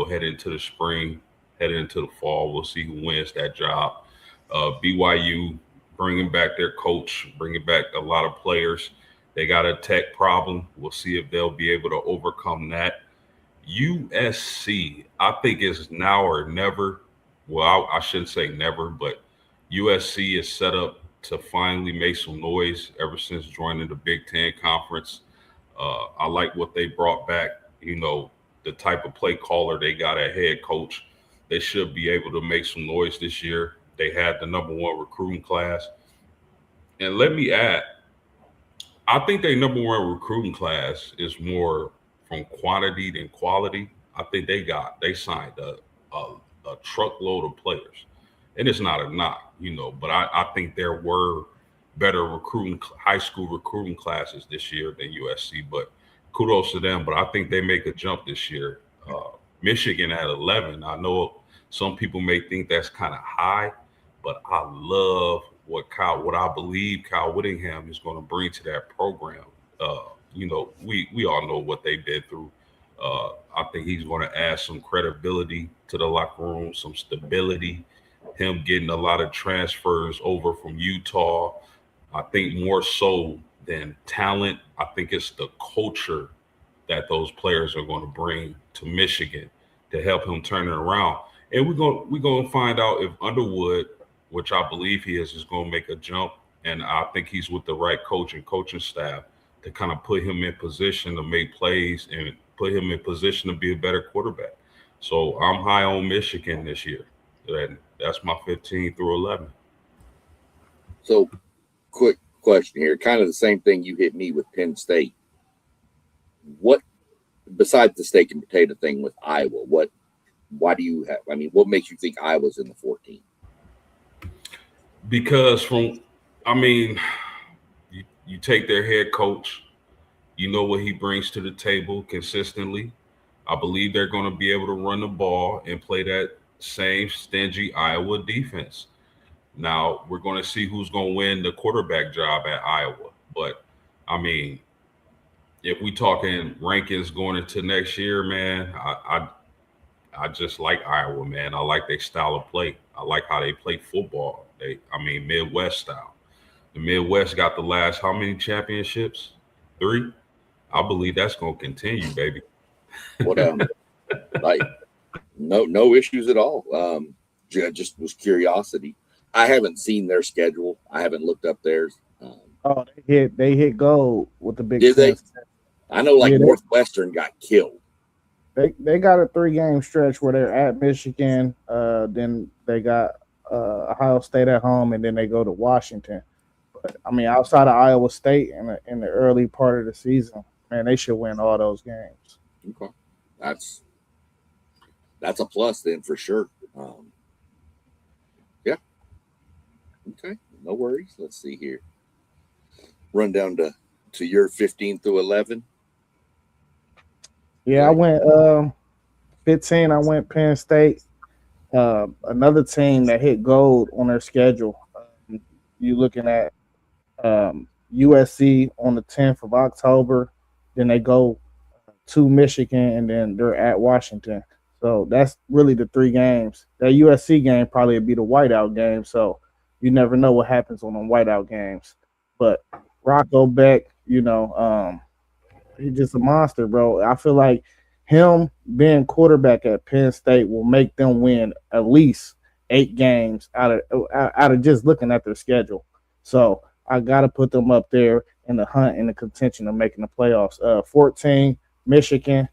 head into the spring, head into the fall. We'll see who wins that job. BYU bringing back their coach, bringing back a lot of players. They got a tech problem. We'll see if they'll be able to overcome that. USC, I think is now or never. Well, I shouldn't say never, but USC is set up to finally make some noise ever since joining the Big Ten Conference. I like what they brought back, the type of play caller they got at head coach. They should be able to make some noise this year. They had the #1 recruiting class. And let me add, I think their #1 recruiting class is more from quantity than quality. I think they signed a truckload of players. And it's not a knock, but I think there were better high school recruiting classes this year than USC, but kudos to them. But I think they make a jump this year. Michigan at 11. I know some people may think that's kind of high, but I love what I believe Kyle Whittingham is going to bring to that program. We all know what they've been through. I think he's going to add some credibility to the locker room, some stability. Him getting a lot of transfers over from Utah. I think more so than talent, I think it's the culture that those players are going to bring to Michigan to help him turn it around. And we're going to find out if Underwood, which I believe he is going to make a jump. And I think he's with the right coach and coaching staff to kind of put him in position to make plays and put him in position to be a better quarterback. So I'm high on Michigan this year. That's my 15 through 11. So, quick question here. Kind of the same thing you hit me with Penn State. What, besides the steak and potato thing with Iowa, what makes you think Iowa's in the 14? Because you take their head coach, you know what he brings to the table consistently. I believe they're going to be able to run the ball and play that same stingy Iowa defense. Now, we're going to see who's going to win the quarterback job at Iowa. But, if we talking rankings going into next year, man, I just like Iowa, man. I like their style of play. I like how they play football. Midwest style. The Midwest got the last how many championships? 3? I believe that's going to continue, baby. No issues at all. Just was curiosity. I haven't seen their schedule. I haven't looked up theirs. They hit gold with the Big Ten. Did they? I know, Northwestern got killed. They got a 3-game stretch where they're at Michigan. Then they got Ohio State at home, and then they go to Washington. But outside of Iowa State in the early part of the season, man, they should win all those games. Okay, that's a plus then for sure. Yeah. Okay, no worries. Let's see here. Run down to your 15 through 11. Yeah, I went 15. I went Penn State. Another team that hit gold on their schedule. You looking at USC on the 10th of October. Then they go to Michigan, and then they're at Washington. So that's really the 3 games. That USC game probably would be the whiteout game. So you never know what happens on the whiteout games. But Rocco Beck, he's just a monster, bro. I feel like him being quarterback at Penn State will make them win at least 8 games out of just looking at their schedule. So I got to put them up there in the hunt and the contention of making the playoffs. 14, Michigan.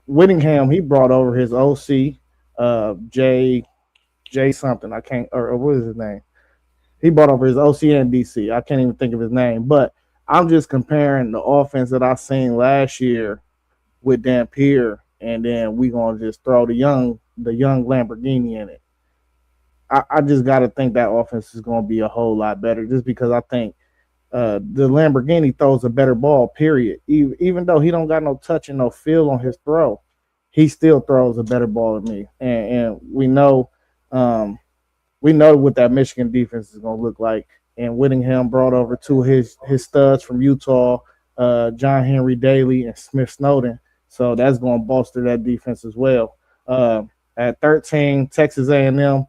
Whittingham, he brought over his OC, Jay something. I can't, or what is his name? He brought over his OC and DC. I can't even think of his name, but I'm just comparing the offense that I seen last year with Dampier, and then we gonna just throw the young Lamborghini in it. I just got to think that offense is gonna be a whole lot better, just because I think the Lamborghini throws a better ball. Period. Even though he don't got no touch and no feel on his throw, he still throws a better ball than me. And we know what that Michigan defense is gonna look like. And Whittingham brought over 2 of his studs from Utah, John Henry Daly and Smith Snowden. So that's going to bolster that defense as well. At 13, Texas A&M.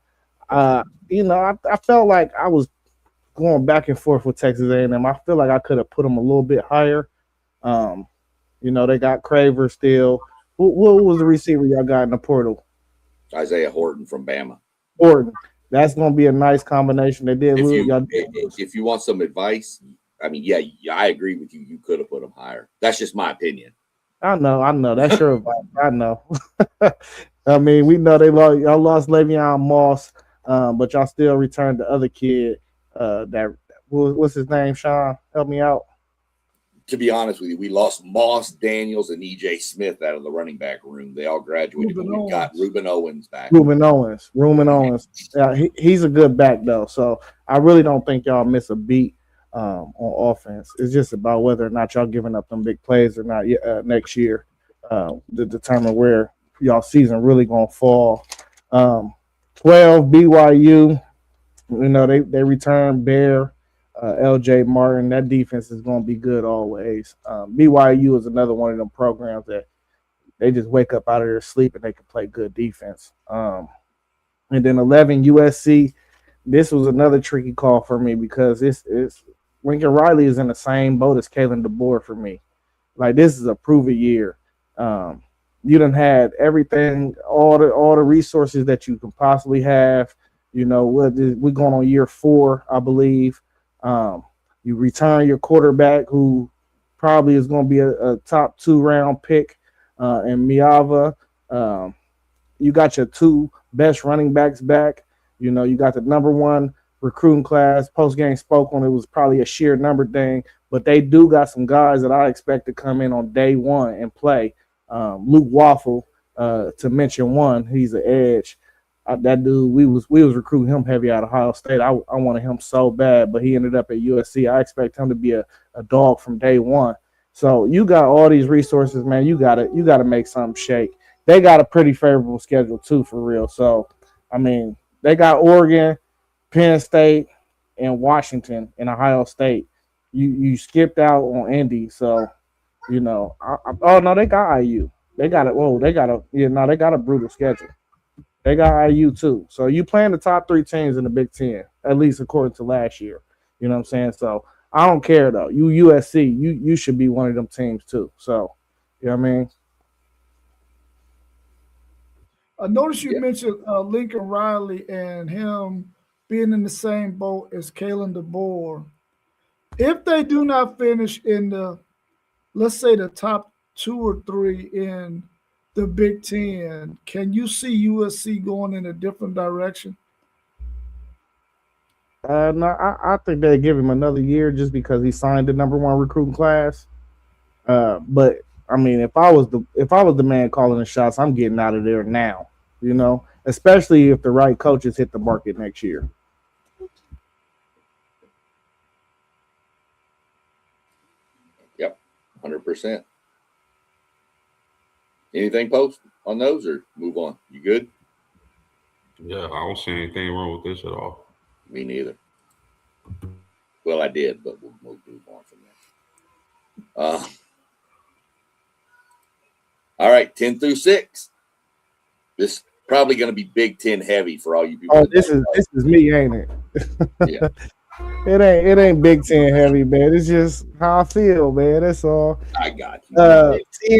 I felt like I was going back and forth with Texas A&M. I feel like I could have put them a little bit higher. They got Craver still. What was the receiver y'all got in the portal? Isaiah Horton from Bama. Horton. That's going to be a nice combination. They did. If you want some advice, I mean, yeah, I agree with you. You could have put them higher. That's just my opinion. I know. That's your advice. I know. I mean, we know y'all lost Le'Veon Moss, but y'all still returned the other kid. What's his name? Sean, help me out. To be honest with you, we lost Moss, Daniels, and E.J. Smith out of the running back room. They all graduated, but we got Reuben Owens back. Reuben Owens. Yeah, he's a good back, though. So I really don't think y'all miss a beat on offense. It's just about whether or not y'all giving up them big plays or not next year to determine where y'all season really going to fall. 12, BYU. They return Bear. LJ Martin, that defense is going to be good always. BYU is another one of them programs that they just wake up out of their sleep and they can play good defense. And then 11, USC. This was another tricky call for me because it's Lincoln Riley is in the same boat as Kalen DeBoer for me. Like, this is a prove-it year. You done had everything, all the resources that you can possibly have. We're going on year 4, I believe. You return your quarterback, who probably is going to be a top 2 round pick, in Miava. You got your 2 best running backs back. You got the number 1 recruiting class. Post game spoke on it was probably a sheer number thing, but they do got some guys that I expect to come in on day 1 and play. Luke Waffle, to mention one, he's an edge. That dude, we was recruiting him heavy out of Ohio State. I wanted him so bad, but he ended up at USC. I expect him to be a dog from day 1. So you got all these resources, man. You gotta make something shake. They got a pretty favorable schedule too, for real. So I mean, they got Oregon, Penn State, and Washington and Ohio State. You skipped out on Indy, so they got IU. They got a brutal schedule. They got IU too. So you playing the top 3 teams in the Big Ten, at least according to last year. You know what I'm saying? So I don't care though. You USC, you should be one of them teams too. So, you know what I mean? I noticed you mentioned Lincoln Riley and him being in the same boat as Kalen DeBoer. If they do not finish in the, let's say, the top 2 or 3 in the Big Ten, can you see USC going in a different direction? No, I think they give him another year just because he signed the number 1 recruiting class. But I mean, if I was the man calling the shots, I'm getting out of there now. Especially if the right coaches hit the market next year. Yep, 100%. Anything post on those or move on? You good? Yeah, I don't see anything wrong with this at all. Me neither. Well, I did, but we'll move on from that. All right, 10 through 6. This is probably going to be Big Ten heavy for all you people. Oh, this is me, ain't it? Yeah. It ain't Big Ten heavy, man. It's just how I feel, man. That's all. I got you.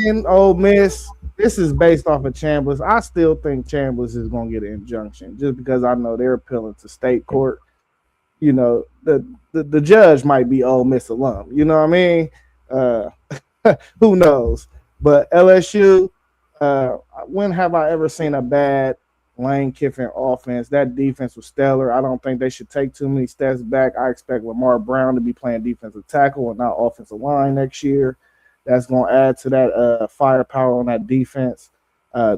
10 Ole Miss. This is based off of Chambliss. I still think Chambliss is going to get an injunction just because I know they're appealing to state court. The judge might be Ole Miss alum. You know what I mean? Who knows? But LSU, when have I ever seen a bad Lane Kiffin offense? That defense was stellar. I don't think they should take too many steps back. I expect Lamar Brown to be playing defensive tackle and not offensive line next year. That's going to add to that firepower on that defense.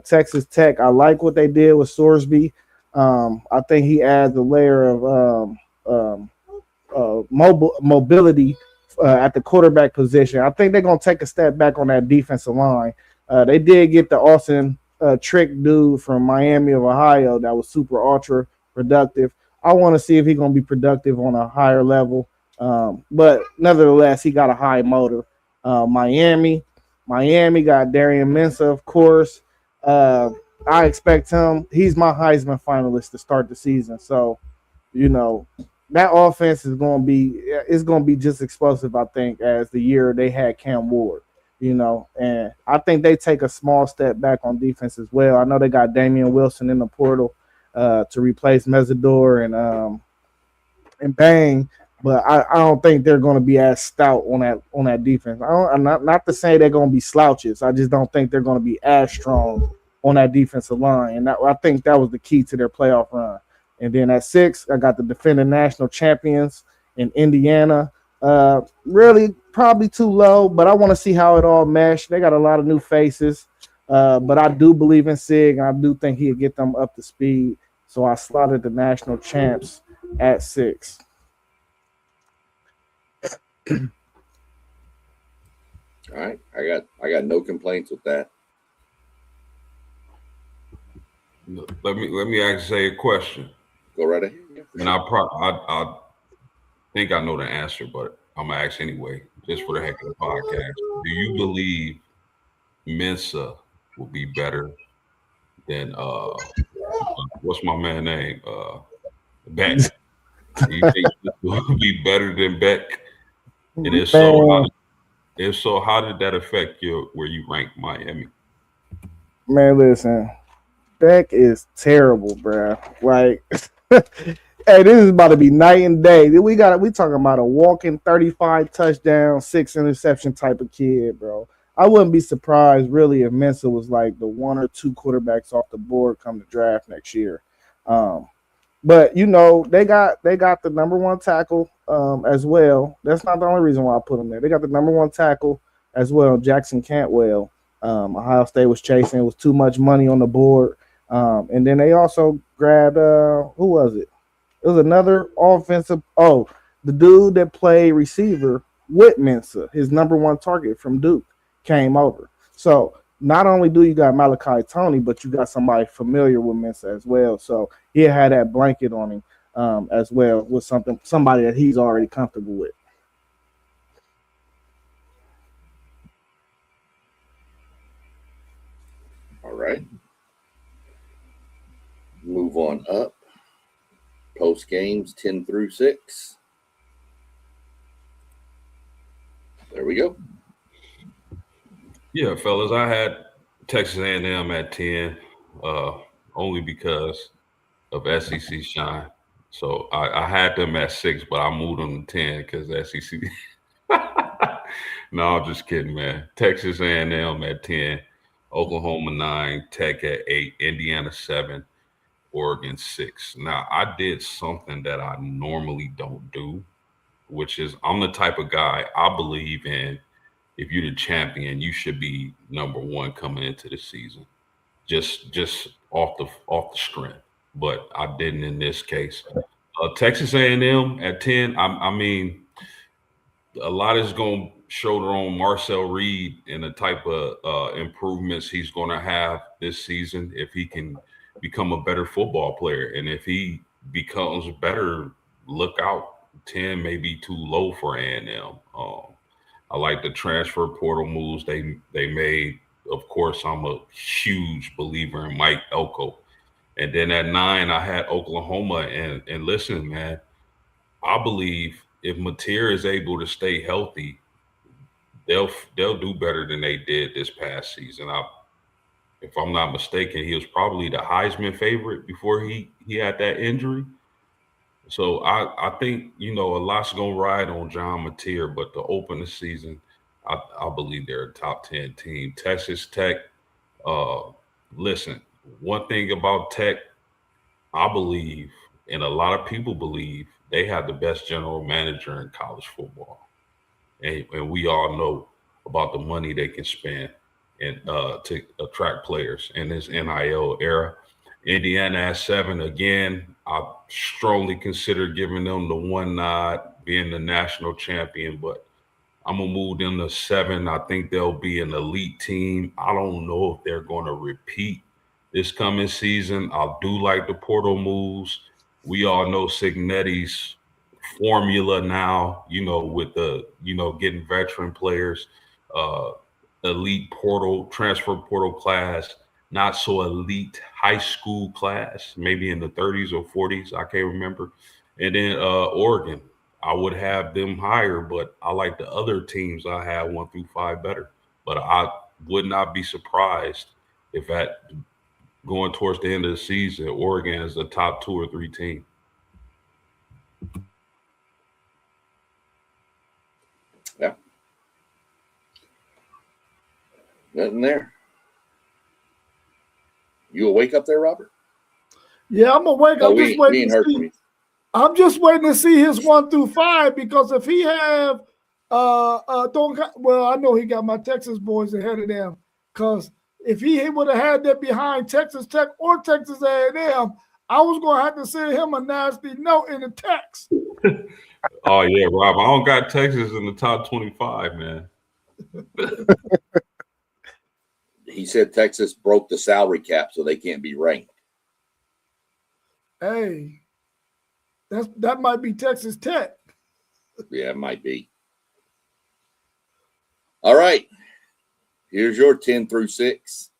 Texas Tech, I like what they did with Sorsby. I think he adds a layer of mobility at the quarterback position. I think they're going to take a step back on that defensive line. They did get the Austin Trick dude from Miami of Ohio that was super ultra productive. I want to see if he's going to be productive on a higher level. But nevertheless, he got a high motor. Miami got Darian Mensah, of course. I expect him. He's my Heisman finalist to start the season. So, you know, that offense is going to be just explosive. I think as the year they had Cam Ward. You know, and I think they take a small step back on defense as well. I know they got Damian Wilson in the portal to replace Mesidor and Bang, but I don't think they're going to be as stout on that defense. I'm not to say they're going to be slouches. I just don't think they're going to be as strong on that defensive line, and I think that was the key to their playoff run. And then at 6, I got the defending national champions in Indiana. Really probably too low, but I want to see how it all meshed. They got a lot of new faces, but I do believe in Sig, and I do think he'll get them up to speed. So I slotted the national champs at 6. All right, I got no complaints with that. Let me ask you a question. Go right ahead. And I think I know the answer, but I'm gonna ask anyway, just for the heck of the podcast. Do you believe Mensa will be better than what's my man's name? Beck. Do you think this will be better than Beck? And if so, how did that affect where you rank Miami? Man, listen, Beck is terrible, bro. Like, hey, this is about to be night and day. We talking about a walking 35 touchdown, 6 interception type of kid, bro. I wouldn't be surprised really if Mensa was like the 1 or 2 quarterbacks off the board come the draft next year. But you know, they got the number 1 tackle as well. That's not the only reason why I put him there. They got the number 1 tackle as well, Jackson Cantwell. Ohio State was chasing. It was too much money on the board. And then they also grabbed who was it? It was another offensive. Oh, the dude that played receiver with Mensa, his number 1 target from Duke, came over. So not only do you got Malachi Tony, but you got somebody familiar with Mensa as well. So he had that blanket on him as well with somebody that he's already comfortable with. All right. Move on up. Post games 10 through 6. There we go. Yeah, fellas, I had Texas A&M at 10, only because of SEC shine. So I had them at 6, but I moved them to 10 because SEC. No, I'm just kidding, man. Texas A&M at 10, Oklahoma 9, Tech at 8, Indiana 7, Oregon 6. Now, I did something that I normally don't do, which is I'm the type of guy I believe in. If you're the champion, you should be number 1 coming into the season, just off the strength. But I didn't in this case. Texas A&M at 10. I mean, a lot is going to shoulder on Marcel Reed and the type of improvements he's going to have this season if he can become a better football player. And if he becomes better, look out. 10 may be too low for A&M. I like the transfer portal moves they made. Of course, I'm a huge believer in Mike Elko. And then at 9, I had Oklahoma. And listen, man, I believe if Mateer is able to stay healthy, they'll do better than they did this past season. If I'm not mistaken, he was probably the Heisman favorite before he had that injury. So I think, you know, a lot's going to ride on John Mateer, but to open the season, I believe they're a top 10 team. Texas Tech, listen, one thing about Tech, I believe, and a lot of people believe, they have the best general manager in college football. And we all know about the money they can spend and to attract players in this NIL era. Indiana at 7, again, I strongly consider giving them the 1 nod, being the national champion, but I'm going to move them to 7. I think they'll be an elite team. I don't know if they're going to repeat this coming season. I do like the portal moves. We all know Cignetti's formula now, you know, with the, you know, getting veteran players, elite portal, transfer portal class. not so elite high school class, maybe in the 30s or 40s. I can't remember. And then Oregon, I would have them higher, but I like the other teams I had 1 through 5 better. But I would not be surprised if at going towards the end of the season, Oregon is the top 2 or 3 team. Yeah. Nothing there. You awake up there, Robert? Yeah, I'm awake. No, I'm just waiting ain't to heard from see. you. I'm just waiting to see his 1 through 5 because if he have I know he got my Texas boys ahead of them because if he would have had that behind Texas Tech or Texas A&M, I was gonna have to send him a nasty note in the text. Oh yeah, Rob. I don't got Texas in the top 25, man. He said Texas broke the salary cap, so they can't be ranked. Hey, that might be Texas Tech. Yeah, it might be. All right. Here's your 10 through 6.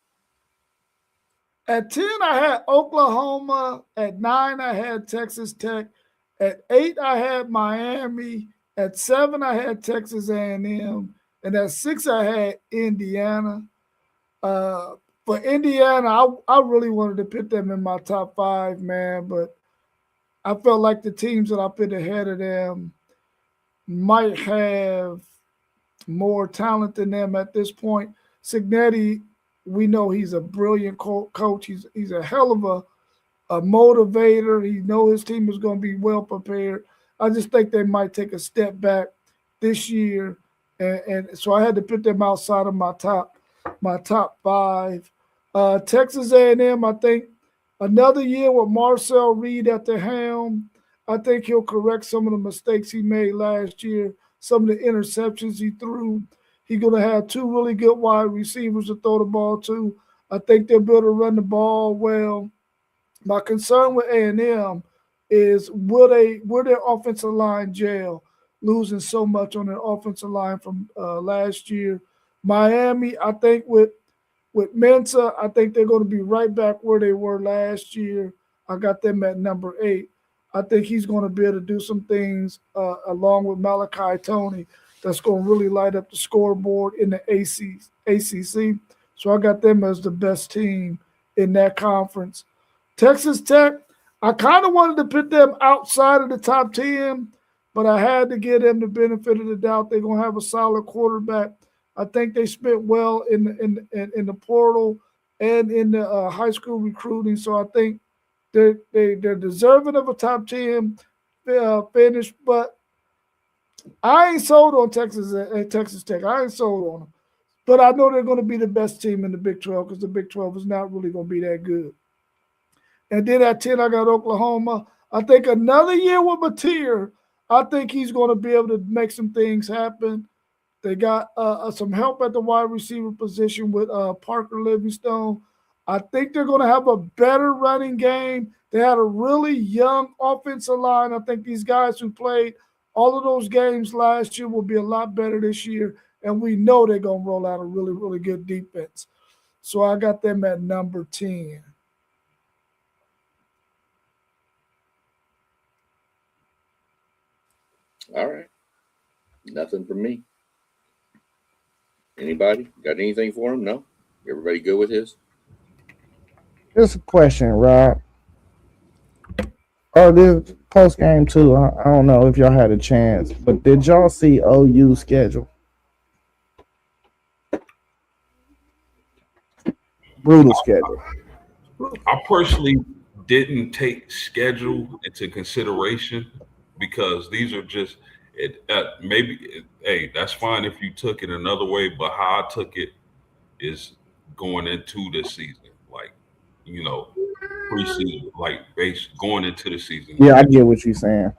At 10, I had Oklahoma. At 9, I had Texas Tech. At 8, I had Miami. At 7, I had Texas A&M. And at 6, I had Indiana. For Indiana, I really wanted to put them in my top 5, man, but I felt like the teams that I put ahead of them might have more talent than them at this point. Cignetti, we know he's a brilliant coach. He's a hell of a motivator. He knows his team is going to be well prepared. I just think they might take a step back this year, and so I had to put them outside of my top 5. Texas A&M, I think another year with Marcel Reed at the helm. I think he'll correct some of the mistakes he made last year, some of the interceptions he threw. He's going to have 2 really good wide receivers to throw the ball to. I think they'll be able to run the ball well. My concern with A&M is will their offensive line gel, losing so much on their offensive line from last year. Miami, I think with Mensa, I think they're going to be right back where they were last year. I got them at number 8. I think he's going to be able to do some things along with Malachi Tony that's going to really light up the scoreboard in the ACC. So I got them as the best team in that conference. Texas Tech, I kind of wanted to put them outside of the top 10, but I had to give them the benefit of the doubt. They're going to have a solid quarterback. I think they spent well in the portal and in the high school recruiting. So I think they're deserving of a top 10 finish. But I ain't sold on Texas Tech. I ain't sold on them. But I know they're going to be the best team in the Big 12 because the Big 12 is not really going to be that good. And then at 10, I got Oklahoma. I think another year with Mateer, I think he's going to be able to make some things happen. They got some help at the wide receiver position with Parker Livingstone. I think they're going to have a better running game. They had a really young offensive line. I think these guys who played all of those games last year will be a lot better this year. And we know they're going to roll out a really, really good defense. So I got them at number 10. All right. Nothing from me. Anybody got anything for him? No? Everybody good with his? Just a question, Rob. Oh, this post game too. I don't know if y'all had a chance, but did y'all see OU schedule? Brutal schedule. I personally didn't take schedule into consideration because these are just hey, that's fine if you took it another way, but how I took it is going into the season, like, preseason, like going into the season. Yeah, I get what you're saying.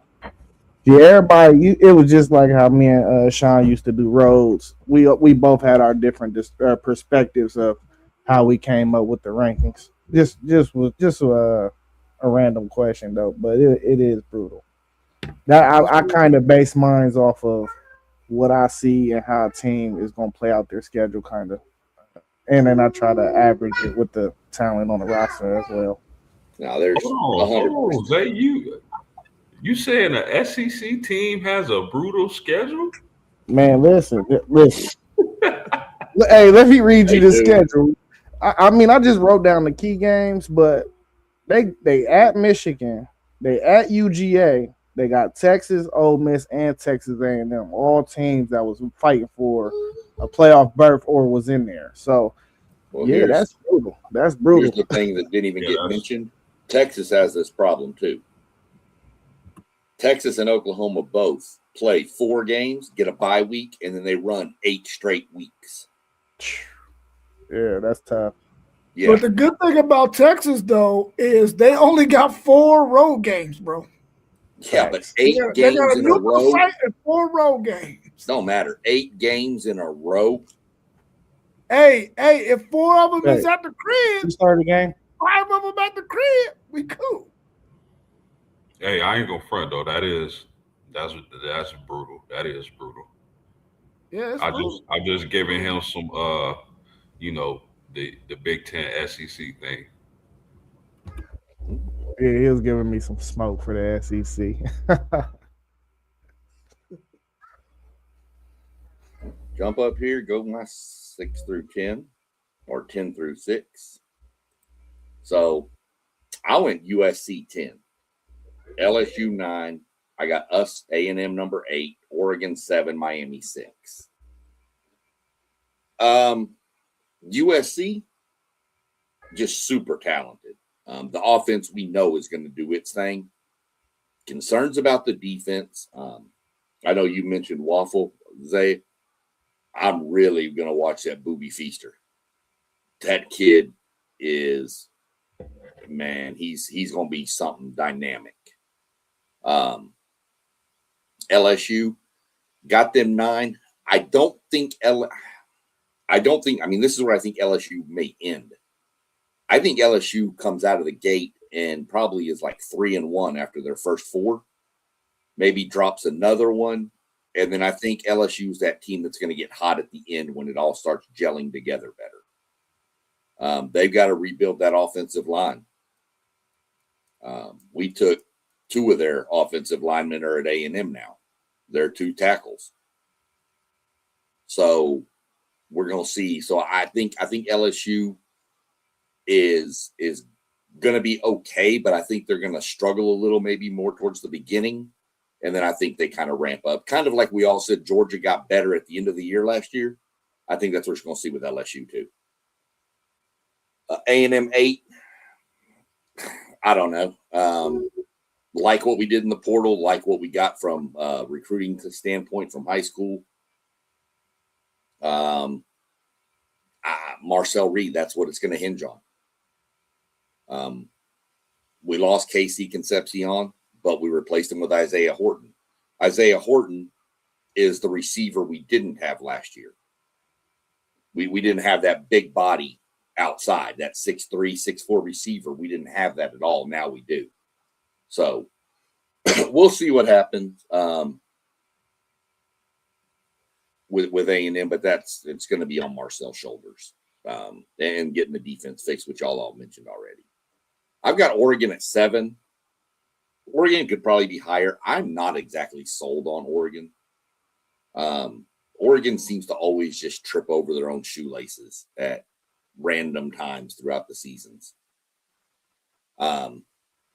Yeah, everybody, it was just like how me and Sean used to do roads. We both had our different perspectives of how we came up with the rankings. Just a random question though, but it is brutal. That I kind of base mine off of what I see and how a team is going to play out their schedule, kind of, and then I try to average it with the talent on the roster as well. Now there's Hold 100%. on, Zay. You saying the SEC team has a brutal schedule? Man, listen. Hey, let me read you They the do. schedule. I mean, I just wrote down the key games, but they at Michigan, they at UGA, they got Texas, Ole Miss, and Texas A&M, all teams that was fighting for a playoff berth or was in there. So, Well, yeah, that's brutal. That's brutal. here's the thing that didn't even Yeah, get mentioned. Texas has this problem too. Texas and Oklahoma both play 4 games, get a bye week, and then they run 8 straight weeks. Yeah, that's tough. Yeah, But the good thing about Texas, though, is they only got 4 road games, bro. yeah, but Facts. 8 They got games a in a neutral row site and 4 road games. don't matter. 8 games in a row. Hey, if 4 of them is Hey. at the crib, Who started the game? 5 of them at the crib, we cool. Hey, I ain't gonna front though. That's brutal. That is brutal. Yeah, it's cool. I just giving him some the Big Ten SEC thing. Yeah, he was giving me some smoke for the SEC. Jump up here, go my 6 through 10 or 10 through 6. So I went USC 10, LSU 9. I got us A&M number 8, Oregon 7, Miami 6. USC just super talented. The offense we know is going to do its thing. Concerns about the defense. I know you mentioned Waffle, Zay. I'm really going to watch that Booby Feaster. That kid is, man, he's going to be something dynamic. LSU got them 9. I mean, this is where I think LSU may end. I think LSU comes out of the gate and probably is like 3-1 after their first 4, maybe drops another one. And then I think LSU is that team that's going to get hot at the end when it all starts gelling together better. They've got to rebuild that offensive line. We took 2 of their offensive linemen are at A&M now. They're 2 tackles. So we're going to see. So I think LSU is going to be okay, but I think they're going to struggle a little, maybe more towards the beginning. And then I think they kind of ramp up, kind of like we all said Georgia got better at the end of the year last year. I think that's what we're going to see with LSU too. A&M 8, I don't know. Like what we did in the portal, like what we got from recruiting standpoint from high school. Marcel Reed, that's what it's going to hinge on. We lost Casey Concepcion, but we replaced him with Isaiah Horton. Isaiah Horton is the receiver we didn't have last year. We didn't have that big body outside, that 6'3", 6'4" receiver. We didn't have that at all. Now we do. So we'll see what happens with A&M, but it's going to be on Marcel's shoulders and getting the defense fixed, which all mentioned already. I've got Oregon at 7. Oregon could probably be higher. I'm not exactly sold on Oregon. Oregon seems to always just trip over their own shoelaces at random times throughout the seasons.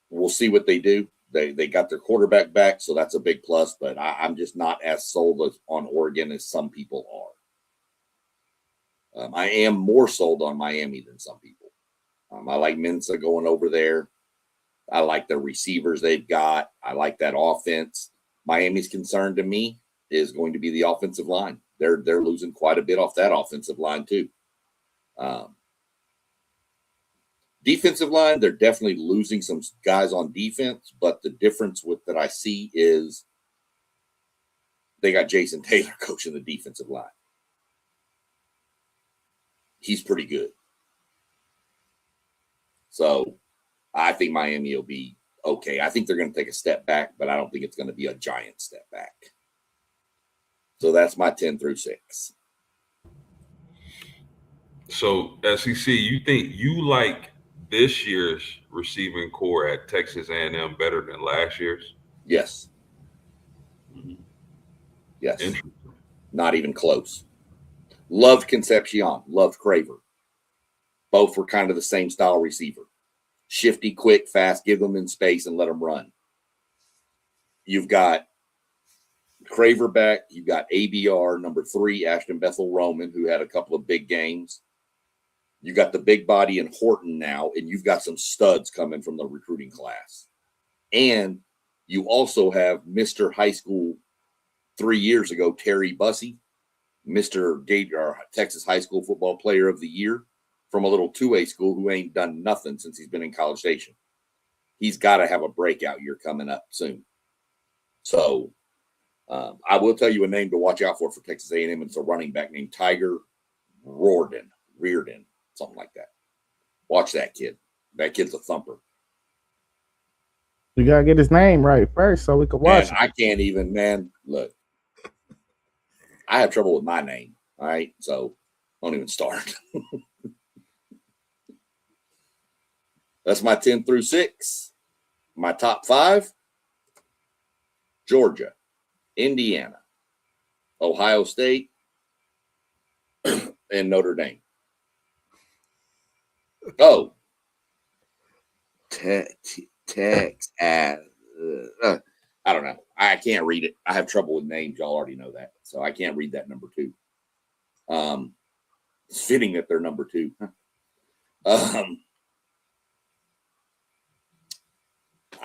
We'll see what they do. They got their quarterback back, so that's a big plus, but I'm just not as sold on Oregon as some people are. I am more sold on Miami than some people. I like Mensa going over there. I like the receivers they've got. I like that offense. Miami's concern to me is going to be the offensive line. They're losing quite a bit off that offensive line too. Defensive line, they're definitely losing some guys on defense, but the difference that I see is they got Jason Taylor coaching the defensive line. He's pretty good. So I think Miami will be okay. I think they're going to take a step back, but I don't think it's going to be a giant step back. So that's my 10 through 6. So SEC, you think you like this year's receiving core at Texas A&M better than last year's? Yes. Mhm. Yes. Interesting. Not even close. Loved Concepcion. Loved Craver. Both were kind of the same style receiver. Shifty, quick, fast, give them in space and let them run. You've got Craver back. You've got ABR, number 3, Ashton Bethel Roman, who had a couple of big games. You got the big body in Horton now, and you've got some studs coming from the recruiting class. And you also have Mr. High School 3 years ago, Terry Bussey, Mr. Texas High School Football Player of the Year from a little 2A school who ain't done nothing since he's been in College Station. He's got to have a breakout year coming up soon. So I will tell you a name to watch out for Texas A&M. It's a running back named Tiger Reardon, something like that. Watch that kid. That kid's a thumper. You gotta get his name right first so we can watch. I can't even, man. Look, I have trouble with my name. All right, so don't even start. That's my 10 through 6. My top 5: Georgia, Indiana, Ohio State, and Notre Dame. Oh, Texas. I don't know. I can't read it. I have trouble with names. Y'all already know that. So I can't read that number 2. It's fitting that they're number 2. I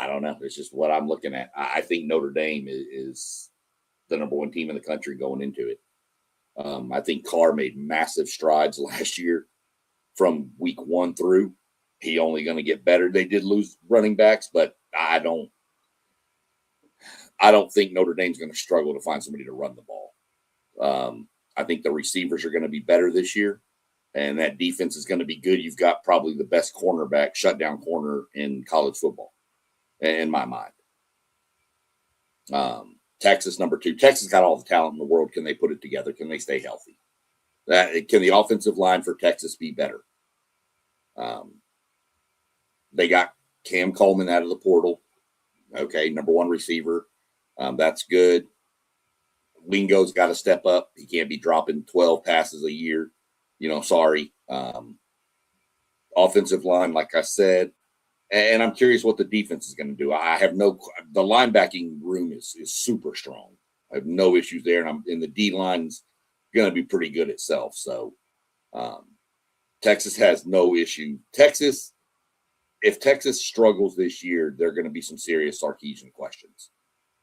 don't know. It's just what I'm looking at. I think Notre Dame is the number 1 team in the country going into it. I think Carr made massive strides last year from week 1 through. He only going to get better. They did lose running backs, but I don't think Notre Dame's going to struggle to find somebody to run the ball. I think the receivers are going to be better this year, and that defense is going to be good. You've got probably the best cornerback, shutdown corner in college football, in my mind. Texas, number 2. Texas got all the talent in the world. Can they put it together? Can they stay healthy? Can the offensive line for Texas be better? They got Cam Coleman out of the portal. Okay, number 1 receiver. That's good. Wingo's got to step up. He can't be dropping 12 passes a year. Sorry. Offensive line, like I said. And I'm curious what the defense is going to do. The linebacking room is super strong. I have no issues there. And the D line's going to be pretty good itself. So Texas has no issue. If Texas struggles this year, there are going to be some serious Sarkisian questions.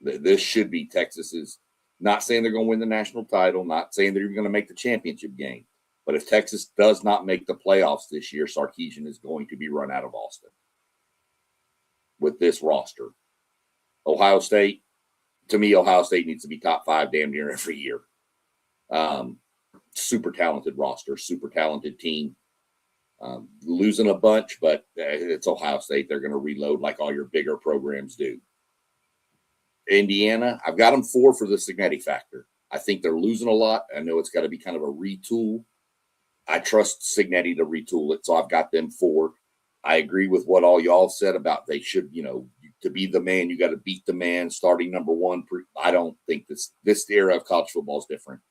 This should be Texas's. Not saying they're going to win the national title, not saying they're even going to make the championship game. But if Texas does not make the playoffs this year, Sarkisian is going to be run out of Austin with this roster. Ohio State, to me, Ohio State needs to be top 5 damn near every year. Super talented roster, super talented team. Losing a bunch, but it's Ohio State. They're going to reload like all your bigger programs do. Indiana, I've got them 4 for the Cignetti factor. I think they're losing a lot. I know it's got to be kind of a retool. I trust Cignetti to retool it, so I've got them 4. I agree with what all y'all said about they should, to be the man, you got to beat the man, starting number 1. I don't think this era of college football is different.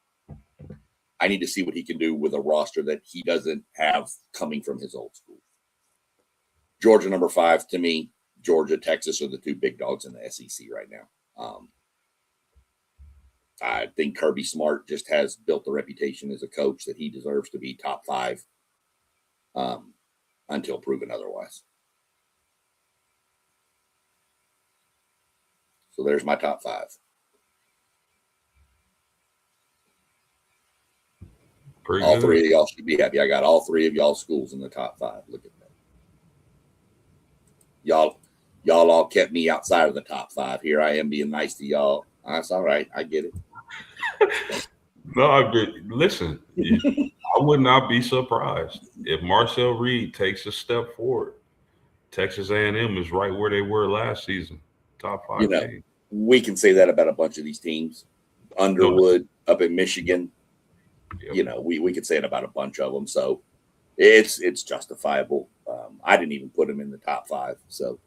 I need to see what he can do with a roster that he doesn't have coming from his old school. Georgia, number 5, to me, Georgia, Texas are the 2 big dogs in the SEC right now. I think Kirby Smart just has built the reputation as a coach that he deserves to be top 5 until proven otherwise. So there's my top 5. Pretty all good. 3 of y'all should be happy. I got all 3 of y'all schools in the top 5. Look at that. Y'all all kept me outside of the top 5. Here I am being nice to y'all. That's all right. I get it. No, I agree. Listen, I would not be surprised if Marcel Reed takes a step forward. Texas A&M is right where they were last season, top 5 team. We can say that about a bunch of these teams. Underwood up in Michigan. Yep. We could say it about a bunch of them. So It's justifiable. I didn't even put him in the top 5, so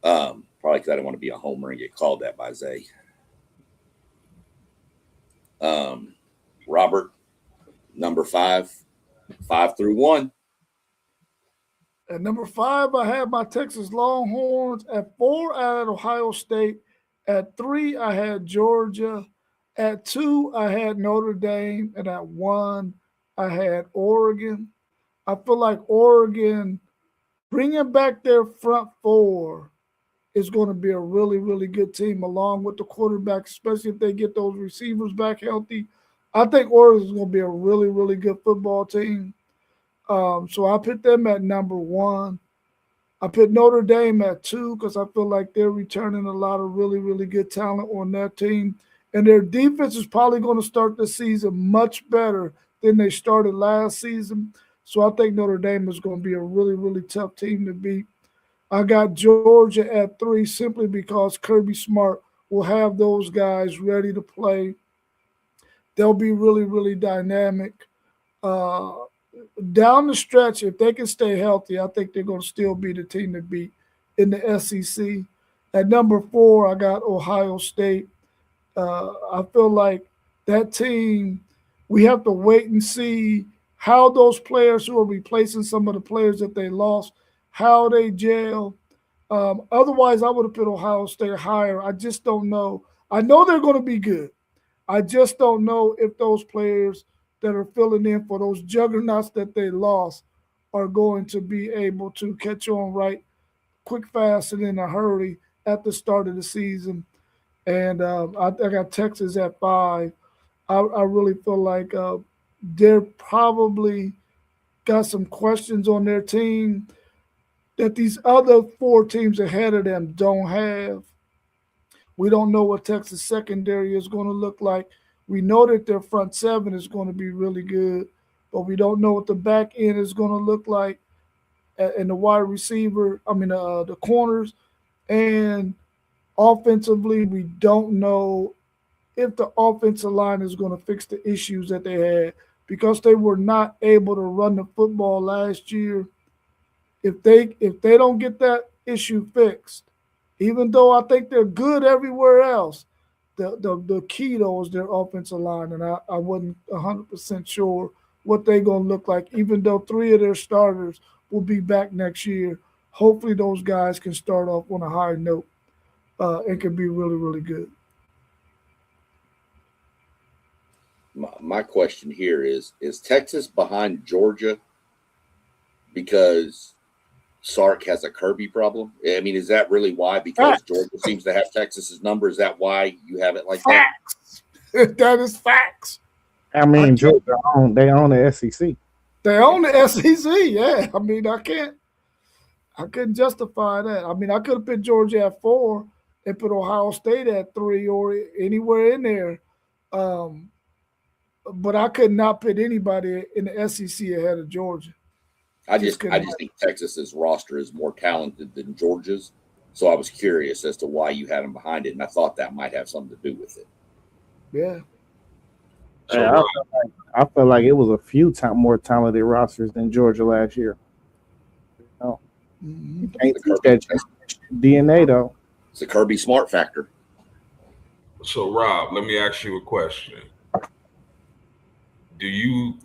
probably because I didn't want to be a homer and get called that by Zay. Robert, number 5 through 1. At number 5, I had my Texas Longhorns. At 4, I had Ohio State. At 3, I had Georgia. At 2, I had Notre Dame. And at 1, I had Oregon. I feel like Oregon, bringing back their front 4, is going to be a really, really good team along with the quarterback, especially if they get those receivers back healthy. I think Oregon is going to be a really, really good football team. So I put them at number 1. I put Notre Dame at 2 because I feel like they're returning a lot of really, really good talent on that team. And their defense is probably going to start the season much better than they started last season. So I think Notre Dame is going to be a really, really tough team to beat. I got Georgia at 3 simply because Kirby Smart will have those guys ready to play. They'll be really, really dynamic. Down the stretch, if they can stay healthy, I think they're going to still be the team to beat in the SEC. At number 4, I got Ohio State. I feel like that team, we have to wait and see how those players who are replacing some of the players that they lost, how they gel. Otherwise, I would have put Ohio State higher. I just don't know. I know they're going to be good. I just don't know if those players that are filling in for those juggernauts that they lost are going to be able to catch on right quick, fast, and in a hurry at the start of the season. And I got Texas at 5. I really feel like they're probably got some questions on their team that these other 4 teams ahead of them don't have. We don't know what Texas secondary is going to look like. We know that their front 7 is going to be really good, but we don't know what the back end is going to look like and the wide receiver, the corners. And offensively, we don't know if the offensive line is going to fix the issues that they had because they were not able to run the football last year. If they don't get that issue fixed, even though I think they're good everywhere else, the key though is their offensive line, and I wasn't 100% sure what they're going to look like, even though 3 of their starters will be back next year. Hopefully those guys can start off on a high note and can be really, really good. My question here is Texas behind Georgia because Sark has a Kirby problem? I mean, is that really why? Because Georgia seems to have Texas's number. Is that why you have it like facts. That is facts. I mean, Georgia they own the SEC. They own the SEC, yeah. I mean, I couldn't justify that. I mean, I could have put Georgia at 4 and put Ohio State at 3 or anywhere in there. But I could not put anybody in the SEC ahead of Georgia. I just think Texas's roster is more talented than Georgia's. So I was curious as to why you had them behind it, and I thought that might have something to do with it. Yeah. So, I feel like it was a few more talented rosters than Georgia last year. No. You can't teach that DNA, though. It's a Kirby Smart factor. So, Rob, let me ask you a question. Do you,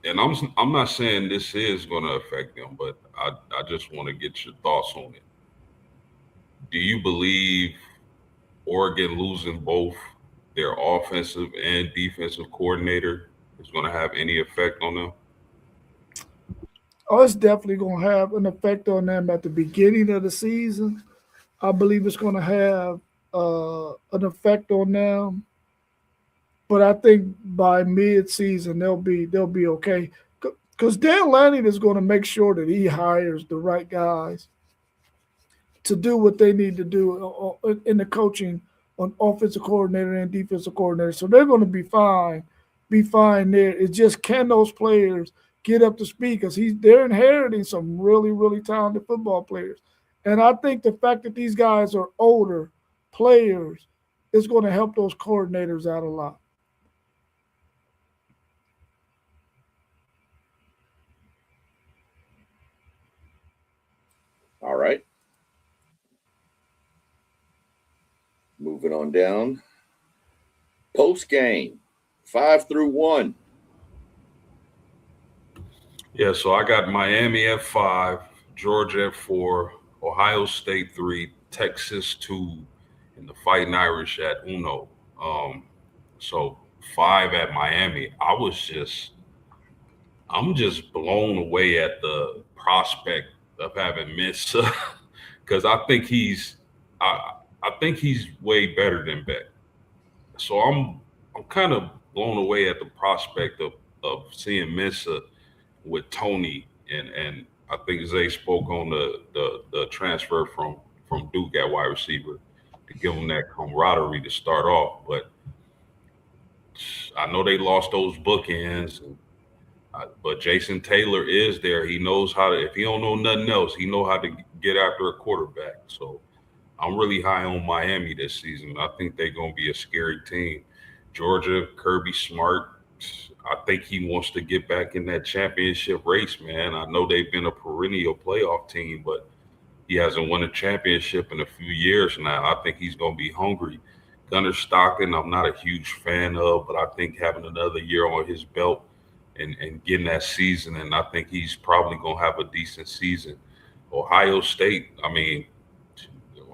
and I'm not saying this is going to affect them, but I just want to get your thoughts on it. Do you believe Oregon losing both their offensive and defensive coordinator is going to have any effect on them? Oh, it's definitely going to have an effect on them at the beginning of the season. I believe it's going to have an effect on them. But I think by mid-season they'll be okay. Because Dan Lanning is going to make sure that he hires the right guys to do what they need to do in the coaching on offensive coordinator and defensive coordinator. So they're going to be fine there. It's just, can those players get up to speed? Because they're inheriting some really, really talented football players. And I think the fact that these guys are older players is going to help those coordinators out a lot. Moving on down. Post game, 5 through 1. Yeah, so I got Miami at 5, Georgia at 4, Ohio State 3, Texas 2, and the Fighting Irish at Uno. So 5 at Miami. I'm just blown away at the prospect of having Miss because I think he's way better than Beck. So I'm kind of blown away at the prospect of seeing Mensa with Tony and I think Zay spoke on the transfer from Duke at wide receiver to give him that camaraderie to start off. But I know they lost those bookends, but Jason Taylor is there. He knows how to. If he don't know nothing else, he know how to get after a quarterback. So I'm really high on Miami this season. I think they're gonna be a scary team. Georgia, Kirby Smart. I think he wants to get back in that championship race, man. I know they've been a perennial playoff team, but he hasn't won a championship in a few years now. I think he's going to be hungry. Gunnar Stockton, I'm not a huge fan of, but I think having another year on his belt and getting that season, and I think he's probably going to have a decent season. Ohio State,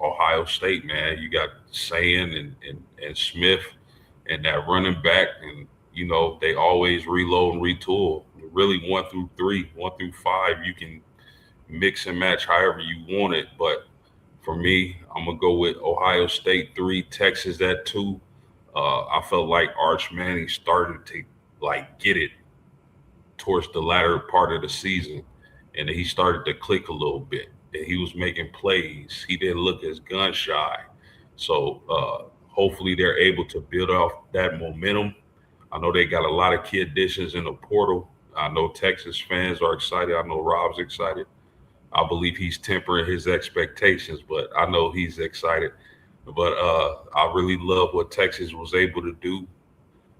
Ohio State, man, you got Sayan and Smith and that running back, and they always reload and retool. Really 1 through 3, 1 through 5, you can mix and match however you want it. But for me, I'm gonna go with Ohio State 3, Texas at 2. I felt like Arch Manning started to get it towards the latter part of the season, and he started to click a little bit. And he was making plays. He didn't look as gun shy. So hopefully they're able to build off that momentum. I know they got a lot of key additions in the portal. I know Texas fans are excited. I know Rob's excited. I believe he's tempering his expectations, but I know he's excited. But I really love what Texas was able to do,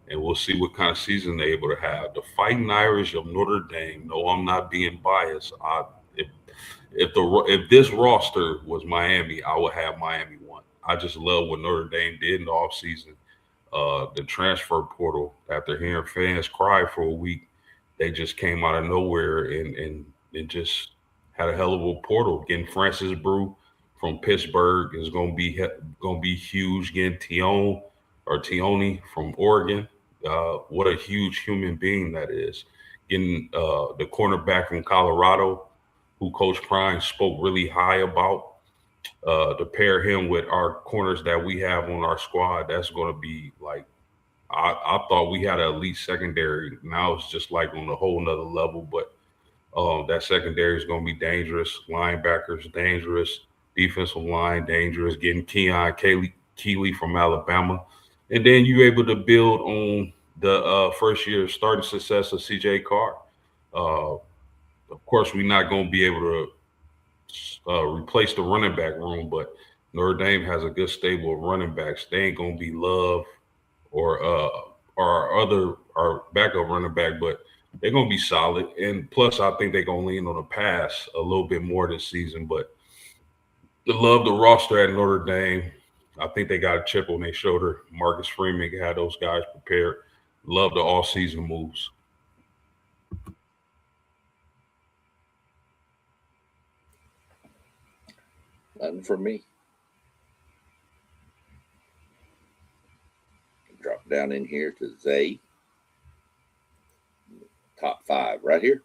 and we'll see what kind of season they're able to have. The Fighting Irish of Notre Dame. No, I'm not being biased. If this roster was Miami, I would have Miami 1. I just love what Notre Dame did in the offseason. The transfer portal, after hearing fans cry for a week, they just came out of nowhere and just had a hell of a portal. Getting Francis Brew from Pittsburgh is going to be huge. Getting Tione from Oregon, what a huge human being that is. Getting the cornerback from Colorado, who Coach Prime spoke really high about. To pair him with our corners that we have on our squad, that's going to be I thought we had an elite secondary. Now it's just on a whole nother level, but that secondary is going to be dangerous. Linebackers, dangerous. Defensive line, dangerous. Getting Keon Keeley from Alabama. And then you're able to build on the first year starting success of CJ Carr. Of course, we're not going to be able to replace the running back room, but Notre Dame has a good stable of running backs. They ain't gonna be Love or our backup running back, but they're gonna be solid. And plus, I think they're gonna lean on the pass a little bit more this season. But I love the roster at Notre Dame. I think they got a chip on their shoulder. Marcus Freeman had those guys prepared. Love the all-season moves. Nothing for me. Drop down in here to Zay. Top 5 right here.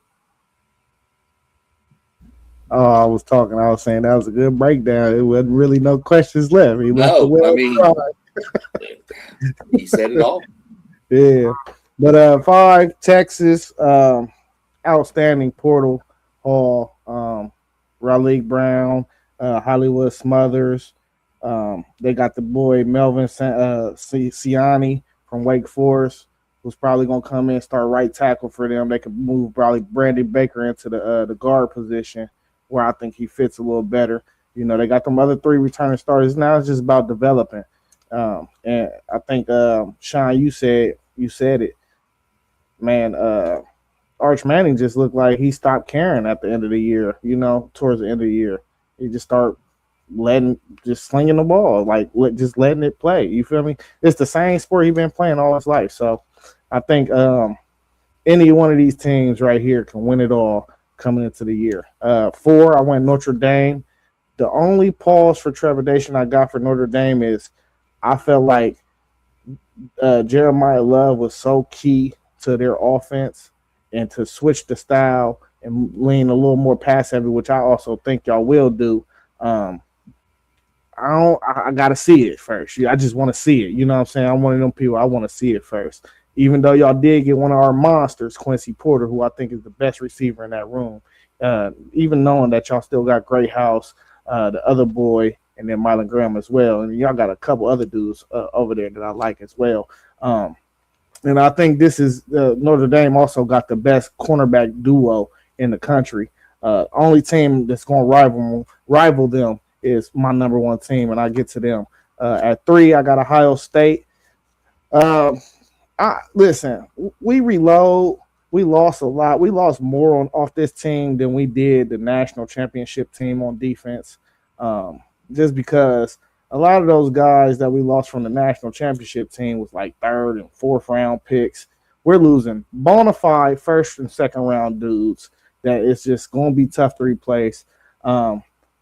Oh, I was saying that was a good breakdown. It wasn't really no questions left. He he said it all. Yeah. But 5, Texas, outstanding portal haul. Raleigh Brown, Hollywood Smothers. They got the boy Melvin Siani from Wake Forest, who's probably going to come in and start right tackle for them. They could move probably Brandon Baker into the guard position, where I think he fits a little better. They got them other 3 returning starters. Now it's just about developing. And I think, Sean, you said it, man. Arch Manning just looked like he stopped caring at the end of the year, towards the end of the year. He just started just slinging the ball, like just letting it play. You feel me? It's the same sport he's been playing all his life. So I think any one of these teams right here can win it all coming into the year. 4, I went Notre Dame. The only pause for trepidation I got for Notre Dame is I felt like Jeremiah Love was so key to their offense, and to switch the style and lean a little more pass heavy, which I also think y'all will do. I gotta see it first. I just want to see it. You know what I'm saying? I'm one of them people. I want to see it first. Even though y'all did get one of our monsters, Quincy Porter, who I think is the best receiver in that room. Even knowing that y'all still got Greathouse, the other boy, and then Mylan Graham as well. And y'all got a couple other dudes over there that I like as well. And I think this is Notre Dame also got the best cornerback duo in the country. Only team that's going to rival them is my number one team, and I get to them. At 3, I got Ohio State. Listen, we reload. We lost a lot. We lost more off this team than we did the national championship team on defense. Just because a lot of those guys that we lost from the national championship team was like 3rd and 4th round picks. We're losing bona fide 1st and 2nd round dudes that it's just going to be tough to replace.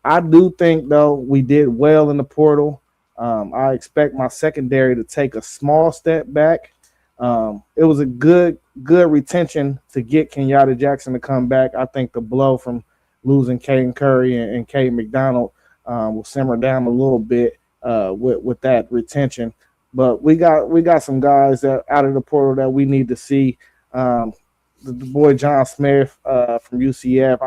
I do think, though, we did well in the portal. I expect my secondary to take a small step back. It was a good retention to get Kenyatta Jackson to come back. I think the blow from losing Caden Curry and Cade McDonald will simmer down a little bit with that retention. But we got some guys that out of the portal that we need to see. The boy John Smith from UCF.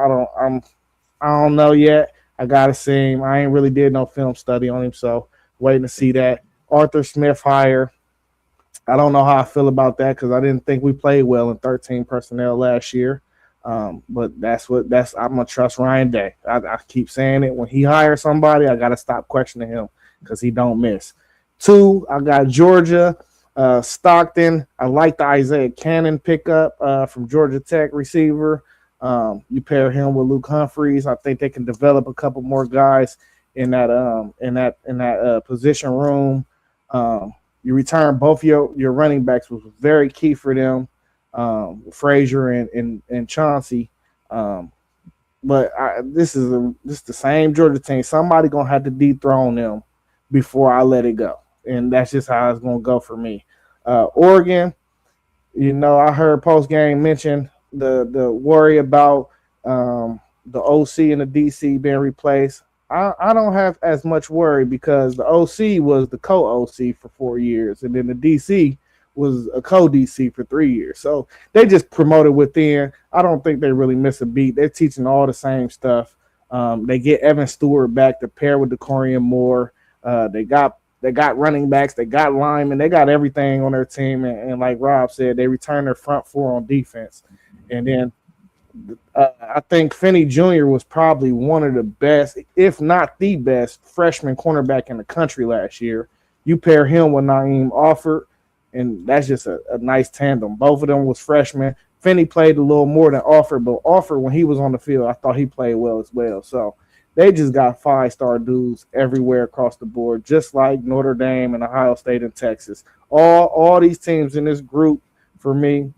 I don't know yet. I gotta see him. I ain't really did no film study on him, so waiting to see that. Arthur Smith hire. I don't know how I feel about that because I didn't think we played well in 13 personnel last year. But I'm gonna trust Ryan Day. I keep saying it. When he hires somebody, I gotta stop questioning him because he don't miss. 2, I got Georgia, Stockton. I like the Isaiah Cannon pickup from Georgia Tech receiver. You pair him with Luke Humphreys. I think they can develop a couple more guys in that position room. You return both your running backs, was very key for them. Frazier and Chauncey. But this is the same Georgia team. Somebody gonna have to dethrone them before I let it go, and that's just how it's gonna go for me. Oregon, I heard post game mention the worry about the OC and the DC being replaced. I don't have as much worry because the OC was the co-OC for 4 years, and then the DC was a co-DC for 3 years. So they just promoted within. I don't think they really miss a beat. They're teaching all the same stuff. They get Evan Stewart back to pair with DeCorian Moore. They got running backs. They got linemen. They got everything on their team. And like Rob said, they return their front 4 on defense. And then I think Finney Jr. was probably one of the best, if not the best, freshman cornerback in the country last year. You pair him with Naeem Offord, and that's just a nice tandem. Both of them was freshmen. Finney played a little more than Offord, but Offord, when he was on the field, I thought he played well as well. So they just got 5-star dudes everywhere across the board, just like Notre Dame and Ohio State and Texas. All these teams in this group, for me,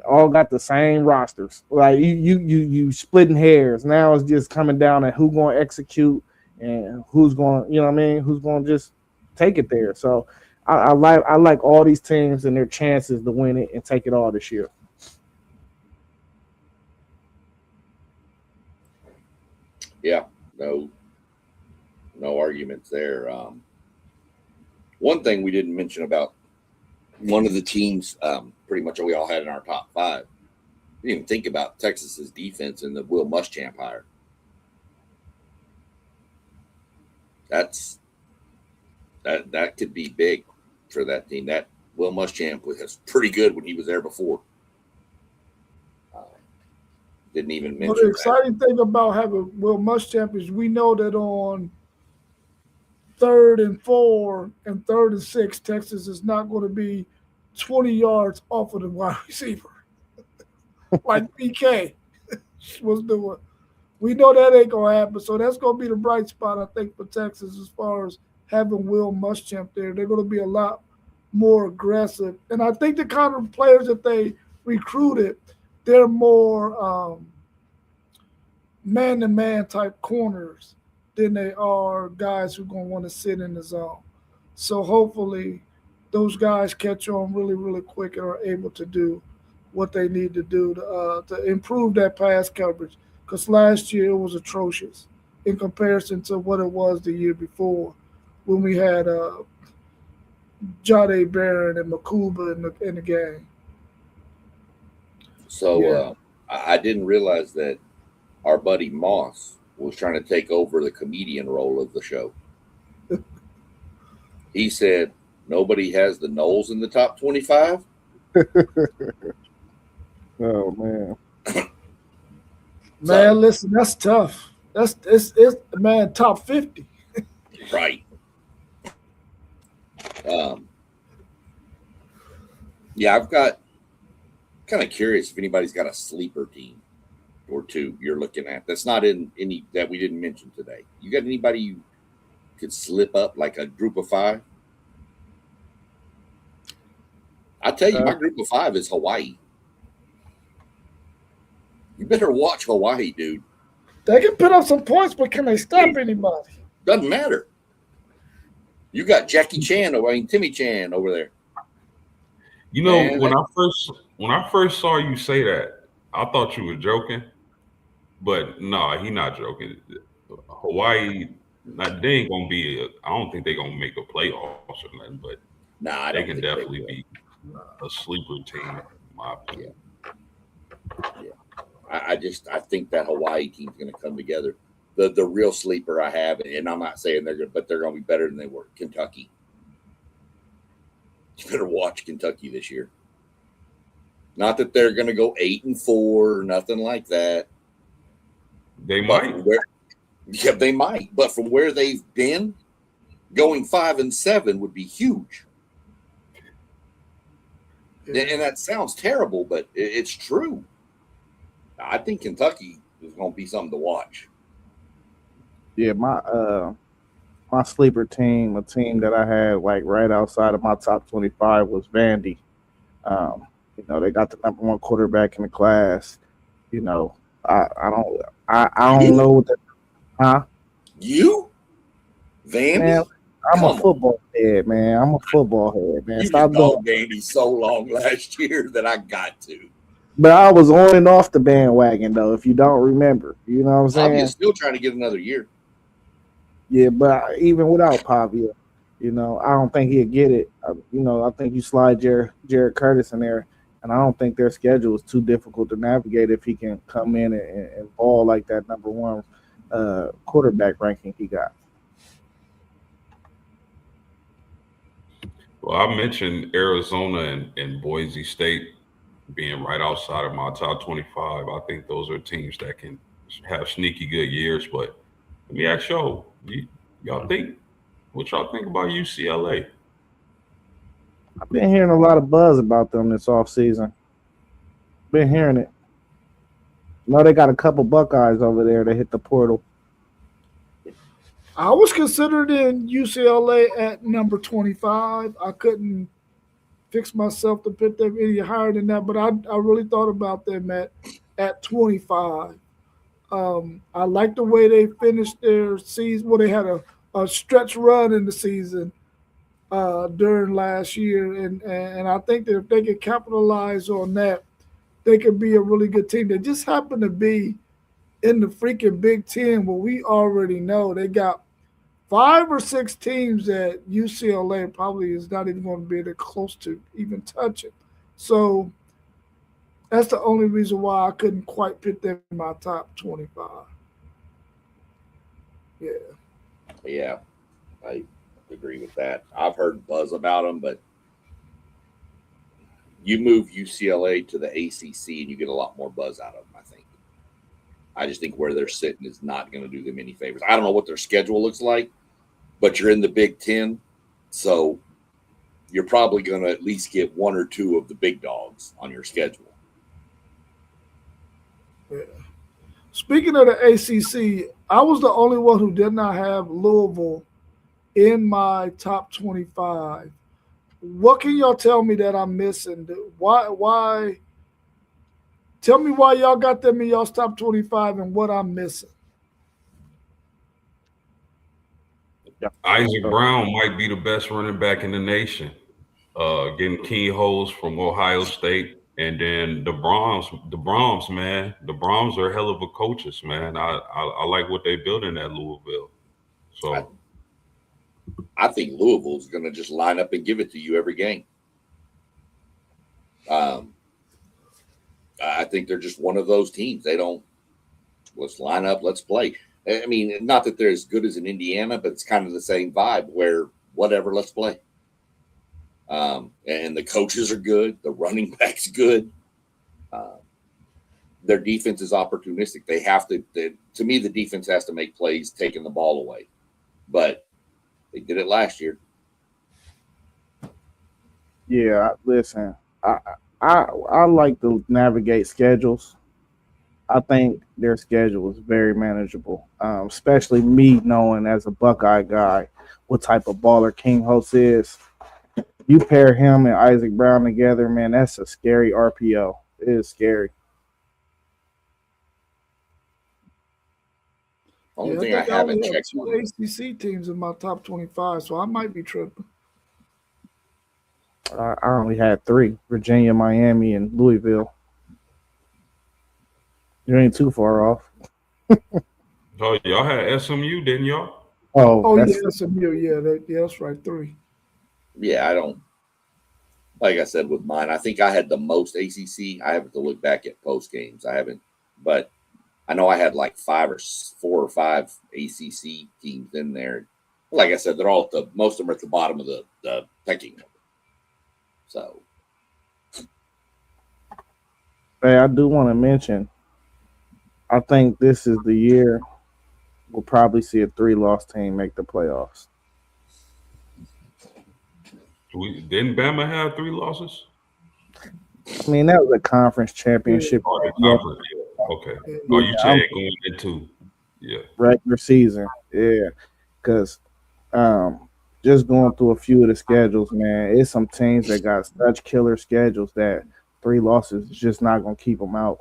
all got the same rosters. Like you splitting hairs. Now it's just coming down to who's going to execute and who's going, who's going to just take it there. So I like all these teams and their chances to win it and take it all this year. Yeah, no arguments there. One thing we didn't mention about one of the teams, pretty much we all had in our top 5. We didn't even think about Texas's defense and the Will Muschamp hire. That could be big for that team. That Will Muschamp was pretty good when he was there before. Didn't even mention the exciting thing about having Will Muschamp is we know that on 3rd and 4 and 3rd and 6, Texas is not going to be 20 yards off of the wide receiver like BK was doing. We know that ain't gonna happen. So that's gonna be the bright spot, I think, for Texas as far as having Will Muschamp there. They're gonna be a lot more aggressive, and I think the kind of players that they recruited, they're more man-to-man type corners than they are guys who are gonna want to sit in the zone. So hopefully, those guys catch on really, really quick and are able to do what they need to do to improve that pass coverage. Because last year it was atrocious in comparison to what it was the year before when we had Jade Barron and Makuba in the game. So Yeah. I didn't realize that our buddy Moss was trying to take over the comedian role of the show. He said nobody has the Knowles in the top 25. Oh man. Man, listen, that's tough. It's man, top 50. Right. Yeah, I've got kind of curious if anybody's got a sleeper team or two you're looking at that's not in any that we didn't mention today. You got anybody you could slip up like a group of 5? I tell you, my group of 5 is Hawaii. You better watch Hawaii, dude. They can put up some points, but can they stop anybody? Doesn't matter. You got Jackie Chan Timmy Chan over there. You know, Man, when I first saw you say that, I thought you were joking, but no, he not joking. Hawaii, they ain't gonna be. I don't think they're gonna make the playoffs or nothing, but Nah, I they don't can think definitely will. be a sleeper team. In my opinion. I think that Hawaii team's going to come together. The real sleeper I have, and I'm not saying they're good, but they're going to be better than they were. Kentucky. You better watch Kentucky this year. Not that they're going to go 8-4 or nothing like that. They But might. yeah, they might. But from where they've been, going 5-7 would be huge. And that sounds terrible, but it's true. I think Kentucky is going to be something to watch. Yeah, my sleeper team, a team that I had like right outside of my top 25 was Vandy. They got the number 1 quarterback in the class. I don't know what huh? You? Vandy? Man, I'm Come a on. football head, man. I'm a football head, man. You Stop just doing. dogged Vandy so long last year that I got to. But I was on and off the bandwagon though. If you don't remember, you know what I'm saying? Pavia's still trying to get another year. Yeah, but even without Pavia, I don't think he'd get it. I think you slide Jared Curtis in there, and I don't think their schedule is too difficult to navigate if he can come in and ball like that number 1 quarterback ranking he got. Well, I mentioned Arizona and Boise State being right outside of my top 25. I think those are teams that can have sneaky good years. But let me ask y'all, what y'all think about UCLA? I've been hearing a lot of buzz about them this offseason. Been hearing it. They got a couple Buckeyes over there that hit the portal. I was considered in UCLA at number 25. I couldn't fix myself to put them any higher than that, but I really thought about them at 25. I like the way they finished their season. Well, they had a stretch run in the season during last year, and I think that if they could capitalize on that, they could be a really good team. They just happen to be in the freaking Big Ten, where we already know they got 5 or 6 teams that UCLA probably is not even going to be that close to even touching. So that's the only reason why I couldn't quite put them in my top 25. Yeah, I agree with that. I've heard buzz about them, but you move UCLA to the ACC and you get a lot more buzz out of them, I think. I just think where they're sitting is not going to do them any favors. I don't know what their schedule looks like, but you're in the Big Ten, so you're probably going to at least get 1 or 2 of the big dogs on your schedule. Yeah. Speaking of the ACC, I was the only one who did not have Louisville in my top 25. What can y'all tell me that I'm missing? Why? Tell me why y'all got them in y'all's top 25 and what I'm missing. Isaac Brown might be the best running back in the nation. Getting keyholes from Ohio State. And then the Browns, man. The Browns are hell of a coaches, man. I like what they building at Louisville. So I think Louisville's going to just line up and give it to you every game. I think they're just one of those teams. They don't, let's line up, let's play. I mean, not that they're as good as in Indiana, but it's kind of the same vibe where whatever, let's play. And the coaches are good. The running back's good. Their defense is opportunistic. They have to me, the defense has to make plays taking the ball away. But they did it last year. Yeah, listen, I like to navigate schedules. I think their schedule is very manageable, especially me knowing as a Buckeye guy what type of baller King Host is. You pair him and Isaac Brown together, man, that's a scary RPO. It is scary. Only thing I haven't checked two ACC teams in my top 25, so I might be tripping. I only had 3: Virginia, Miami, and Louisville. You ain't too far off. Oh, y'all had SMU, didn't y'all? Oh yeah, SMU. Yeah, that's right. 3. Yeah, I don't. Like I said with mine, I think I had the most ACC. I have to look back at post games. I haven't, but I know I had like 4 or 5 ACC teams in there. Like I said, they're all most of them are at the bottom of the pecking order. So, hey, I do want to mention, I think this is the year we'll probably see a 3-loss team make the playoffs. Didn't Bama have 3 losses? I mean, that was a conference championship. Okay. Oh, you saying going into regular season? Yeah, because just going through a few of the schedules, man, it's some teams that got such killer schedules that 3 losses is just not going to keep them out.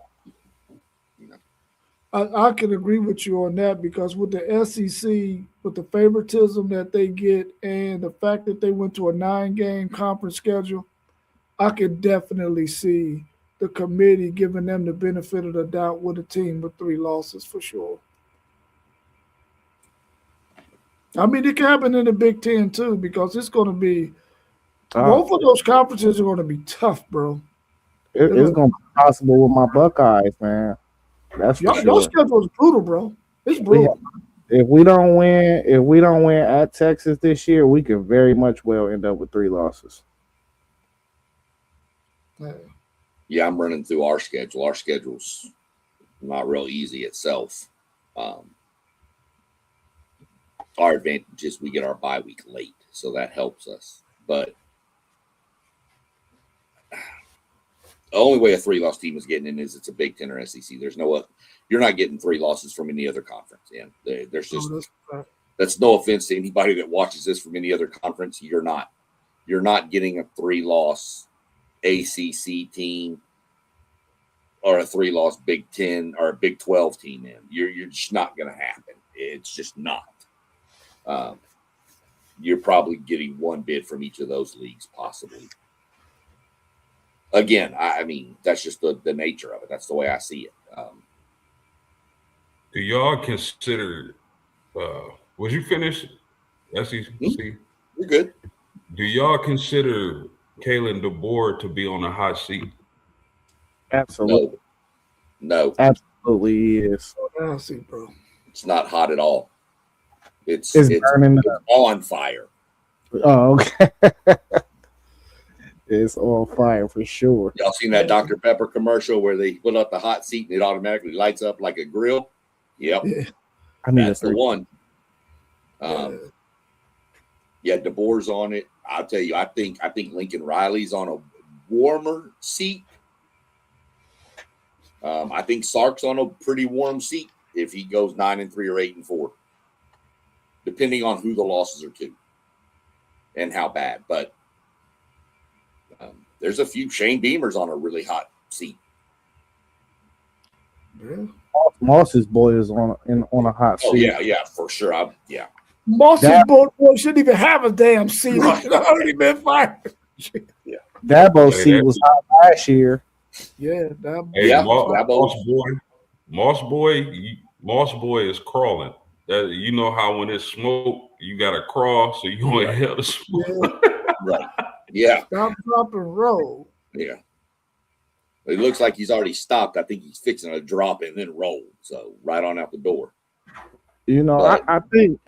I can agree with you on that because with the SEC, with the favoritism that they get and the fact that they went to a 9-game conference schedule, I could definitely see the committee giving them the benefit of the doubt with a team with 3 losses for sure. I mean, it can happen in the Big Ten too because it's going to be both of those conferences are going to be tough, bro. It's going to be possible with my Buckeyes, man. That's for sure. Your schedule is brutal, bro. It's brutal. If we don't win at Texas this year, we could very much well end up with 3 losses. Yeah, I'm running through our schedule. Our schedule's not real easy itself. Our advantage is we get our bye week late, so that helps us. But the only way a 3-loss team is getting in is it's a Big Ten or SEC. There's no you're not getting 3 losses from any other conference. Yeah, there's just that's no offense to anybody that watches this from any other conference. You're not getting a 3-loss ACC team or a 3-loss Big Ten or a Big 12 team in. You're just not going to happen. It's just not. You're probably getting 1 bid from each of those leagues, possibly. Again, I mean, that's just the nature of it. That's the way I see it. Do y'all consider, was you finished SEC? You're good. Do y'all consider Kalen DeBoer to be on the hot seat? Absolutely. No. Absolutely he is. I see, bro. It's not hot at all. It's burning on fire. Oh, okay. It's on fire for sure. Y'all seen that Dr. Pepper commercial where they put up the hot seat and it automatically lights up like a grill? Yep. Yeah. I mean, that's the one. Yeah, DeBoer's on it. I'll tell you, I think Lincoln Riley's on a warmer seat. I think Sark's on a pretty warm seat if he goes 9-3 or 8-4, depending on who the losses are to and how bad. But there's a few. Shane Beamer's on a really hot seat. Yeah. Moss's boy is on a hot seat. Oh yeah, for sure. Moss's boy shouldn't even have a damn seat. He's already been fired. Dabo seat was hot last year. Yeah, Hey, Moss boy is crawling. You know how when it's smoke, you gotta crawl, so you don't inhale the smoke. Right. Yeah. Stop, drop, and roll. Yeah. It looks like he's already stopped. I think he's fixing to drop and then roll. So right on out the door. You know, But, I think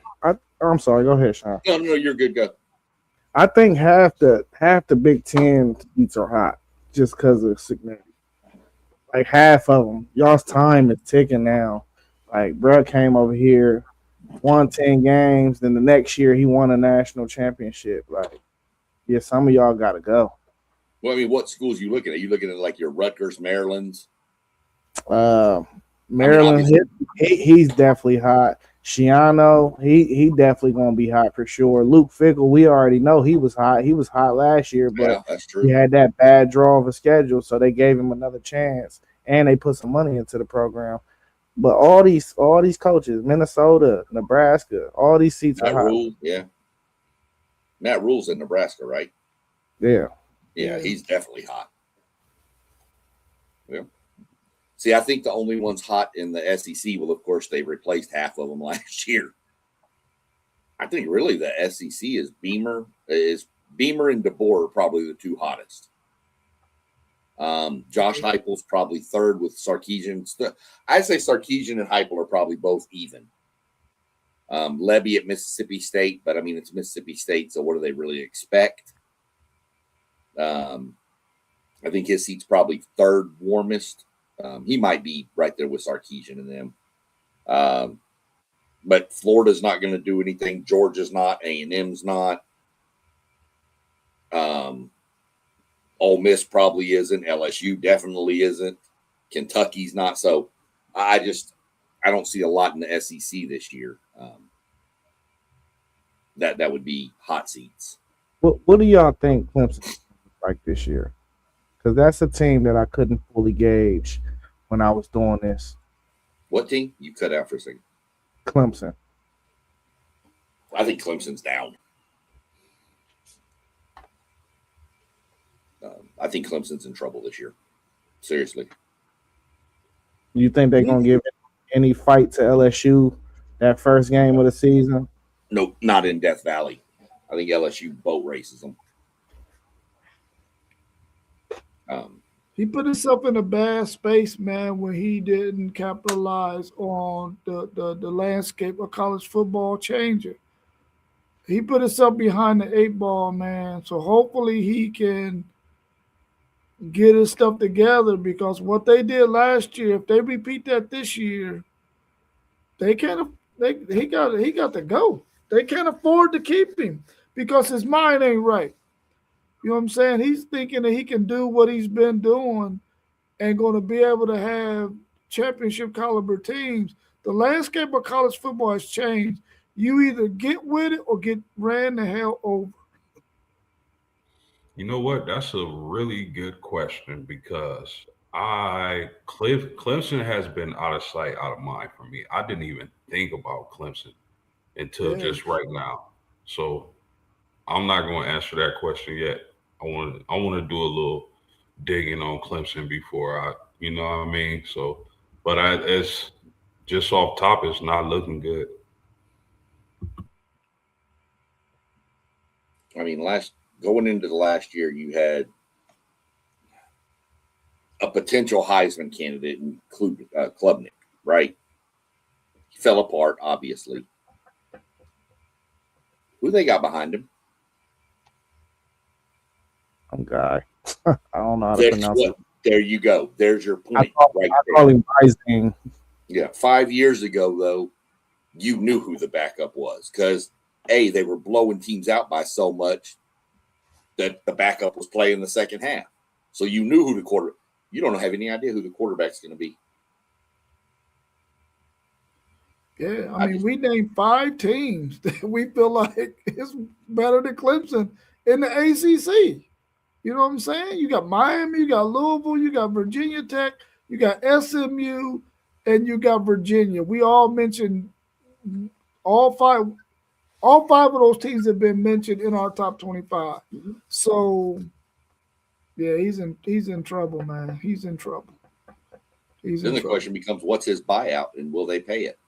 I'm sorry. Go ahead, Sean. No, you're good. Go. I think half the Big Ten seats are hot just because of significance. Like half of them, y'all's time is ticking now. Like, bro came over here, won 10 games, then the next year he won a national championship. Like, yeah, some of y'all gotta go. Well, I mean, what schools are you looking at? Are you looking at like your Rutgers, Maryland's? Maryland, he's definitely hot. Shiano, he definitely gonna be hot for sure. Luke Fickell, we already know he was hot. He was hot last year, but Yeah, that's true. he had that bad draw of a schedule, so they gave him another chance, and they put some money into the program. But all these coaches, Minnesota, Nebraska, all these seats are hot. Rule, yeah. Matt Rule's in Nebraska, right? Yeah. Yeah, he's definitely hot. Yeah. See, I think the only ones hot in the SEC, well, of course, they replaced half of them last year. I think really the SEC is Beamer and DeBoer are probably the two hottest. Josh Heupel's probably third with Sarkisian. I'd say Sarkisian and Heupel are probably both even. Lebby at Mississippi State, but I mean, it's Mississippi State, so what do they really expect? I think his seat's probably third warmest. He might be right there with Sarkisian and them. But Florida's not going to do anything. Georgia's not. A&M's not. Ole Miss probably isn't. LSU definitely isn't. Kentucky's not. So I don't see a lot in the SEC this year. That would be hot seats. What do y'all think Clemson like this year? Because that's a team that I couldn't fully gauge when I was doing this. What team? You cut out for a second. Clemson. I think Clemson's down. I think Clemson's in trouble this year. Seriously. You think they're going to give any fight to LSU that first game of the season? Nope, not in Death Valley. I think LSU boat races them. He put himself in a bad space, man, when he didn't capitalize on the landscape of college football changing. He put himself behind the 8 ball, man. So hopefully he can get his stuff together, because what they did last year, if they repeat that this year, he got to go. They can't afford to keep him because his mind ain't right. You know what I'm saying? He's thinking that he can do what he's been doing and going to be able to have championship caliber teams. The landscape of college football has changed. You either get with it or get ran the hell over. You know what? That's a really good question, because Clemson has been out of sight, out of mind for me. I didn't even think about Clemson until just right now. So I'm not going to answer that question yet. I want to do a little digging on Clemson before you know what I mean? So, but it's just off top, it's not looking good. I mean, going into the last year, you had a potential Heisman candidate, including Klubnik, right? He fell apart, obviously. Who they got behind him? Some guy. I don't know how to pronounce it. There you go. There's your point. I call him Rising. Yeah, 5 years ago, though, you knew who the backup was, because they were blowing teams out by so much that the backup was playing the second half. So you knew who you don't have any idea who the quarterback's going to be. Yeah, I mean, we named 5 teams that we feel like is better than Clemson in the ACC. You know what I'm saying? You got Miami, you got Louisville, you got Virginia Tech, you got SMU, and you got Virginia. We all mentioned all five. All 5 of those teams have been mentioned in our top 25. So, yeah, he's in trouble, man. He's in trouble. Then the question becomes, what's his buyout, and will they pay it?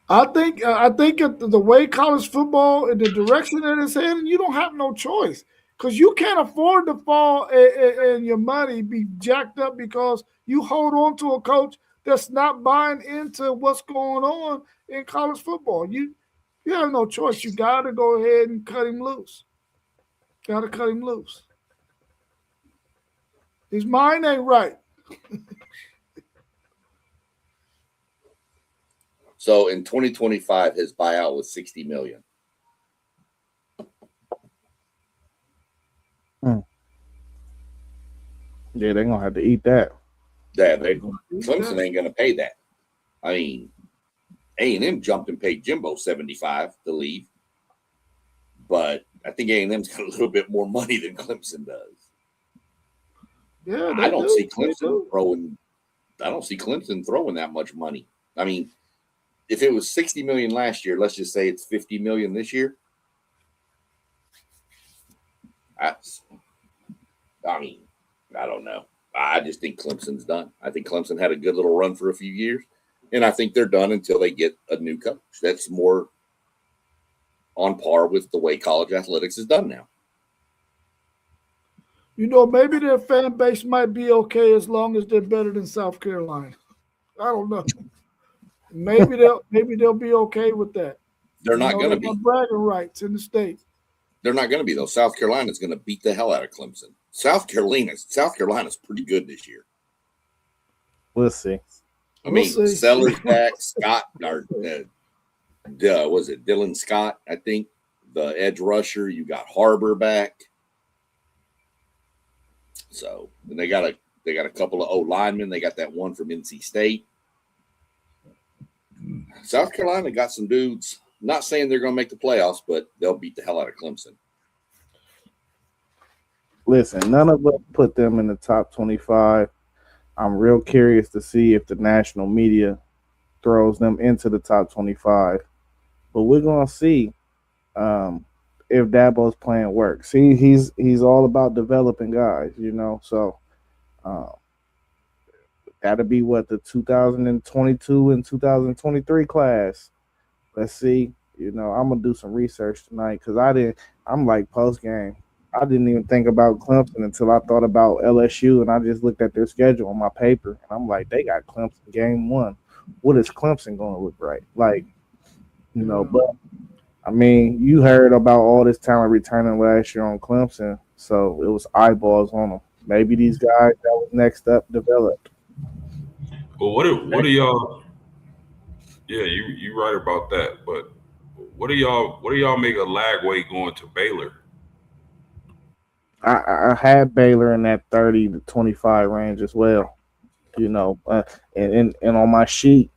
I think the way college football in the direction that it's heading, you don't have no choice because you can't afford to fall and your money be jacked up because you hold on to a coach that's not buying into what's going on in college football. You have no choice. You got to go ahead and cut him loose. Got to cut him loose. His mind ain't right. So in 2025, his buyout was $60 million. Yeah, they're gonna have to eat that. Yeah, Clemson ain't gonna pay that. I mean, A&M jumped and paid Jimbo $75 to leave, but I think A&M's got a little bit more money than Clemson does. Yeah, I don't see Clemson throwing. I don't see Clemson throwing that much money. I mean, if it was $60 million last year, let's just say it's $50 million this year. I mean, I don't know. I just think Clemson's done. I think Clemson had a good little run for a few years, and I think they're done until they get a new coach. That's more on par with the way college athletics is done now. You know, maybe their fan base might be okay as long as they're better than South Carolina. I don't know. Maybe they'll be okay with that. They're not going to be bragging rights in the state. They're not going to be though. South Carolina's going to beat the hell out of Clemson. South Carolina's pretty good this year. We'll see. I mean, Sellers back, Scott, or was it Dylan Scott? I think the edge rusher. You got Harbor back. So and they got a couple of old linemen. They got that one from NC State. South Carolina got some dudes. Not saying they're going to make the playoffs, but they'll beat the hell out of Clemson. Listen, none of us put them in the top 25. I'm real curious to see if the national media throws them into the top 25. But we're going to see if Dabo's plan works. See, he's all about developing guys, you know. So that'll be what the 2022 and 2023 class. Let's see. You know, I'm gonna do some research tonight because I'm like post game. I didn't even think about Clemson until I thought about LSU, and I just looked at their schedule on my paper, and I'm like, they got Clemson game 1. What is Clemson going to look like? Like, you know, but I mean, you heard about all this talent returning last year on Clemson, so it was eyeballs on them. Maybe these guys that was next up developed. Well, what are y'all? Yeah, you right about that. But what do y'all make of Lagway going to Baylor? I had Baylor in that 30 to 25 range as well. You know, and on my sheet,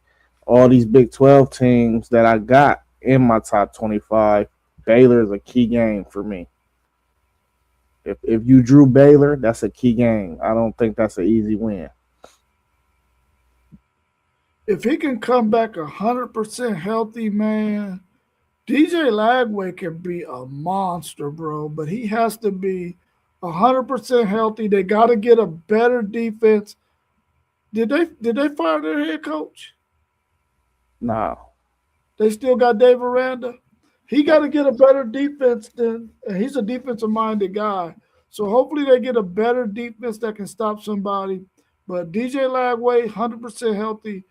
all these Big 12 teams that I got in my top 25, Baylor is a key game for me. If you drew Baylor, that's a key game. I don't think that's an easy win. If he can come back 100% healthy, man, DJ Lagway can be a monster, bro. But he has to be 100% healthy. They got to get a better defense. Did they fire their head coach? No. They still got Dave Aranda. He got to get a better defense and he's a defensive-minded guy. So hopefully they get a better defense that can stop somebody. But DJ Lagway, 100% healthy,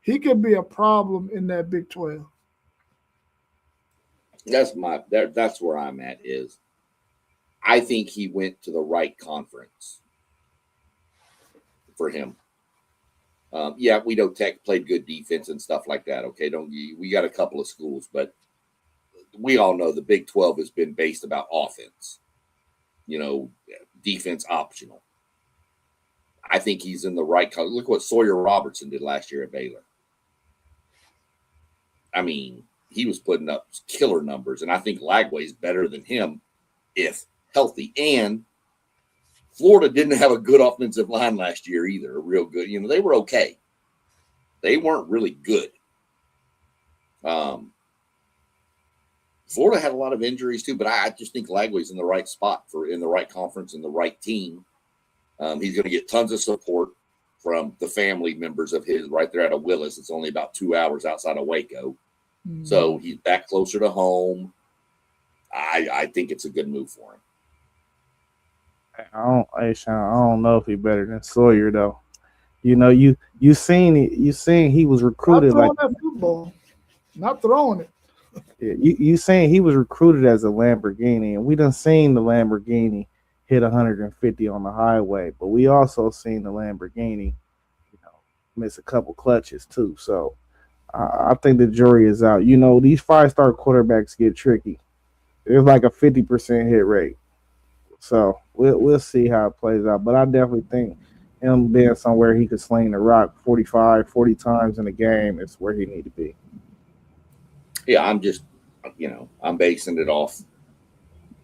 he could be a problem in that Big 12. That's where I'm at is I think he went to the right conference for him. Yeah, we know Tech played good defense and stuff like that. Okay, we got a couple of schools, but we all know the Big 12 has been based about offense. defense optional. I think he's in the right color. Look what Sawyer Robertson did last year at Baylor. I mean, he was putting up killer numbers, and I think Lagway's better than him if healthy. And Florida didn't have a good offensive line last year either, real good. They were okay. They weren't really good. Florida had a lot of injuries too, but I just think Lagway's in the right spot in the right conference and the right team. He's going to get tons of support from the family members of his right there out of Willis. It's only about 2 hours outside of Waco. Mm-hmm. So he's back closer to home. I think it's a good move for him. I don't know if he's better than Sawyer though. You seen he was recruited not throwing that football, not throwing it. Yeah, you saying he was recruited as a Lamborghini, and we done seen the Lamborghini hit 150 on the highway, but we also seen the Lamborghini, miss a couple clutches too. So I think the jury is out. These 5-star quarterbacks get tricky. There's like a 50% hit rate. So we'll see how it plays out. But I definitely think him being somewhere he could sling the rock 40 times in a game is where he need to be. Yeah, I'm just, I'm basing it off,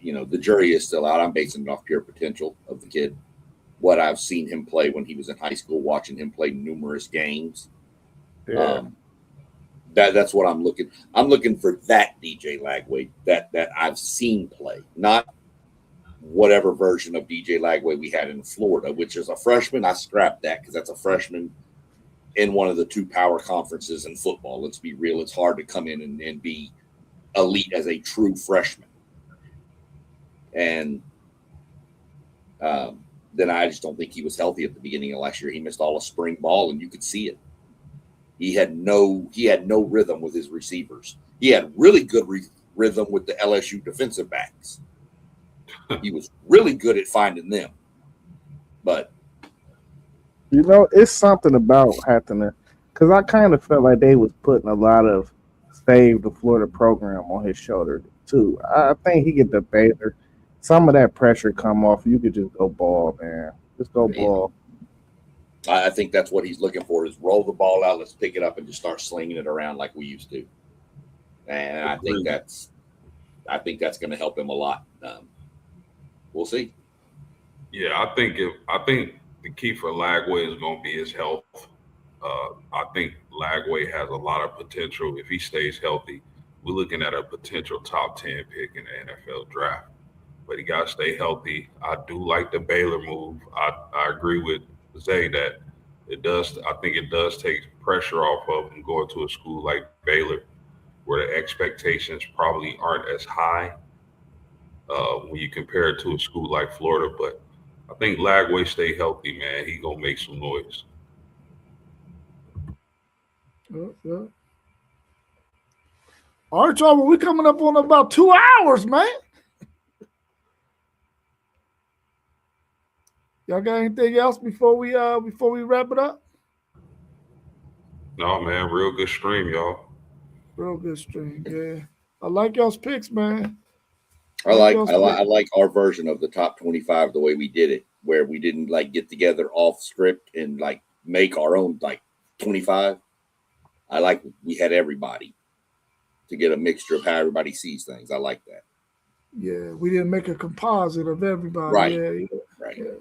the jury is still out. I'm basing it off pure potential of the kid. What I've seen him play when he was in high school, watching him play numerous games. Yeah. That's what I'm looking. I'm looking for that DJ Lagway that I've seen play, not whatever version of DJ Lagway we had in Florida, which is a freshman. I scrapped that because that's a freshman in one of the 2 power conferences in football. Let's be real. It's hard to come in and be elite as a true freshman. And then I just don't think he was healthy at the beginning of last year. He missed all of spring ball, and you could see it. He had no rhythm with his receivers. He had really good rhythm with the LSU defensive backs. He was really good at finding them. But it's something about having to, because I kind of felt like they was putting a lot of save the Florida program on his shoulder too. I think he get the Baylor. Some of that pressure come off. You could just go ball, man. Just go ball. I think that's what he's looking for is roll the ball out. Let's pick it up and just start slinging it around like we used to. And I think that's going to help him a lot. We'll see. Yeah, I think the key for Lagway is going to be his health. I think Lagway has a lot of potential if he stays healthy. We're looking at a potential top 10 pick in the NFL draft, but he got to stay healthy. I do like the Baylor move. I agree with Zay that it does. I think it does take pressure off of him going to a school like Baylor, where the expectations probably aren't as high when you compare it to a school like Florida. But I think Lagway stay healthy, man. He gonna make some noise. Yeah. All right, y'all. We're coming up on about 2 hours, man. Y'all got anything else before we wrap it up? No, man. Real good stream, y'all. Real good stream. Yeah, I like y'all's picks, man. I like our version of the top 25 the way we did it, where we didn't get together off script and make our own 25. I like we had everybody to get a mixture of how everybody sees things. I like that. Yeah, we didn't make a composite of everybody. Right. Yeah. Right. Yeah.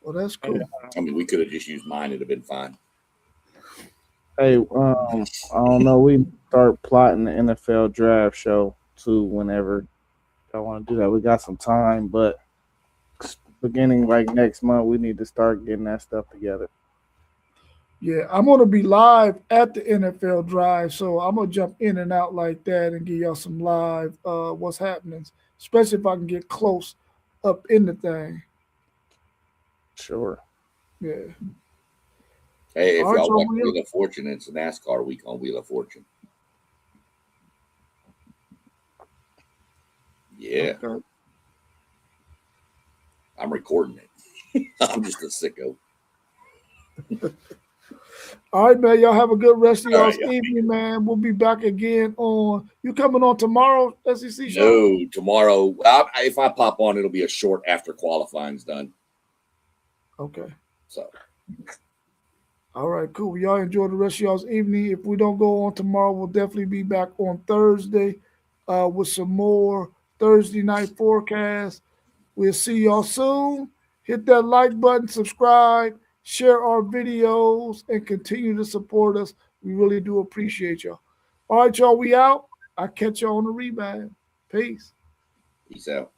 Well, that's cool. I mean, we could have just used mine. It'd have been fine. Hey, I don't know. We start plotting the NFL draft show too whenever y'all want to do that. We got some time, but beginning next month, we need to start getting that stuff together. Yeah, I'm going to be live at the NFL drive, so I'm going to jump in and out like that and give y'all some live what's happening, especially if I can get close up in the thing. Sure. Yeah. Hey, if y'all watch Wheel of Fortune, it's a NASCAR week on Wheel of Fortune. Yeah. Okay. I'm recording it. I'm just a sicko. All right, man. Y'all have a good rest of All y'all's right, y'all. evening, man. We'll be back again on. You coming on tomorrow, SEC show? No, tomorrow. If I pop on, it'll be a short after qualifying's done. Okay. So. All right, cool. Y'all enjoy the rest of y'all's evening. If we don't go on tomorrow, we'll definitely be back on Thursday with some more Thursday night forecast. We'll see y'all soon. Hit that like button, subscribe, share our videos, and continue to support us. We really do appreciate y'all. All right, y'all, we out. I'll catch y'all on the rebound. Peace. Peace out.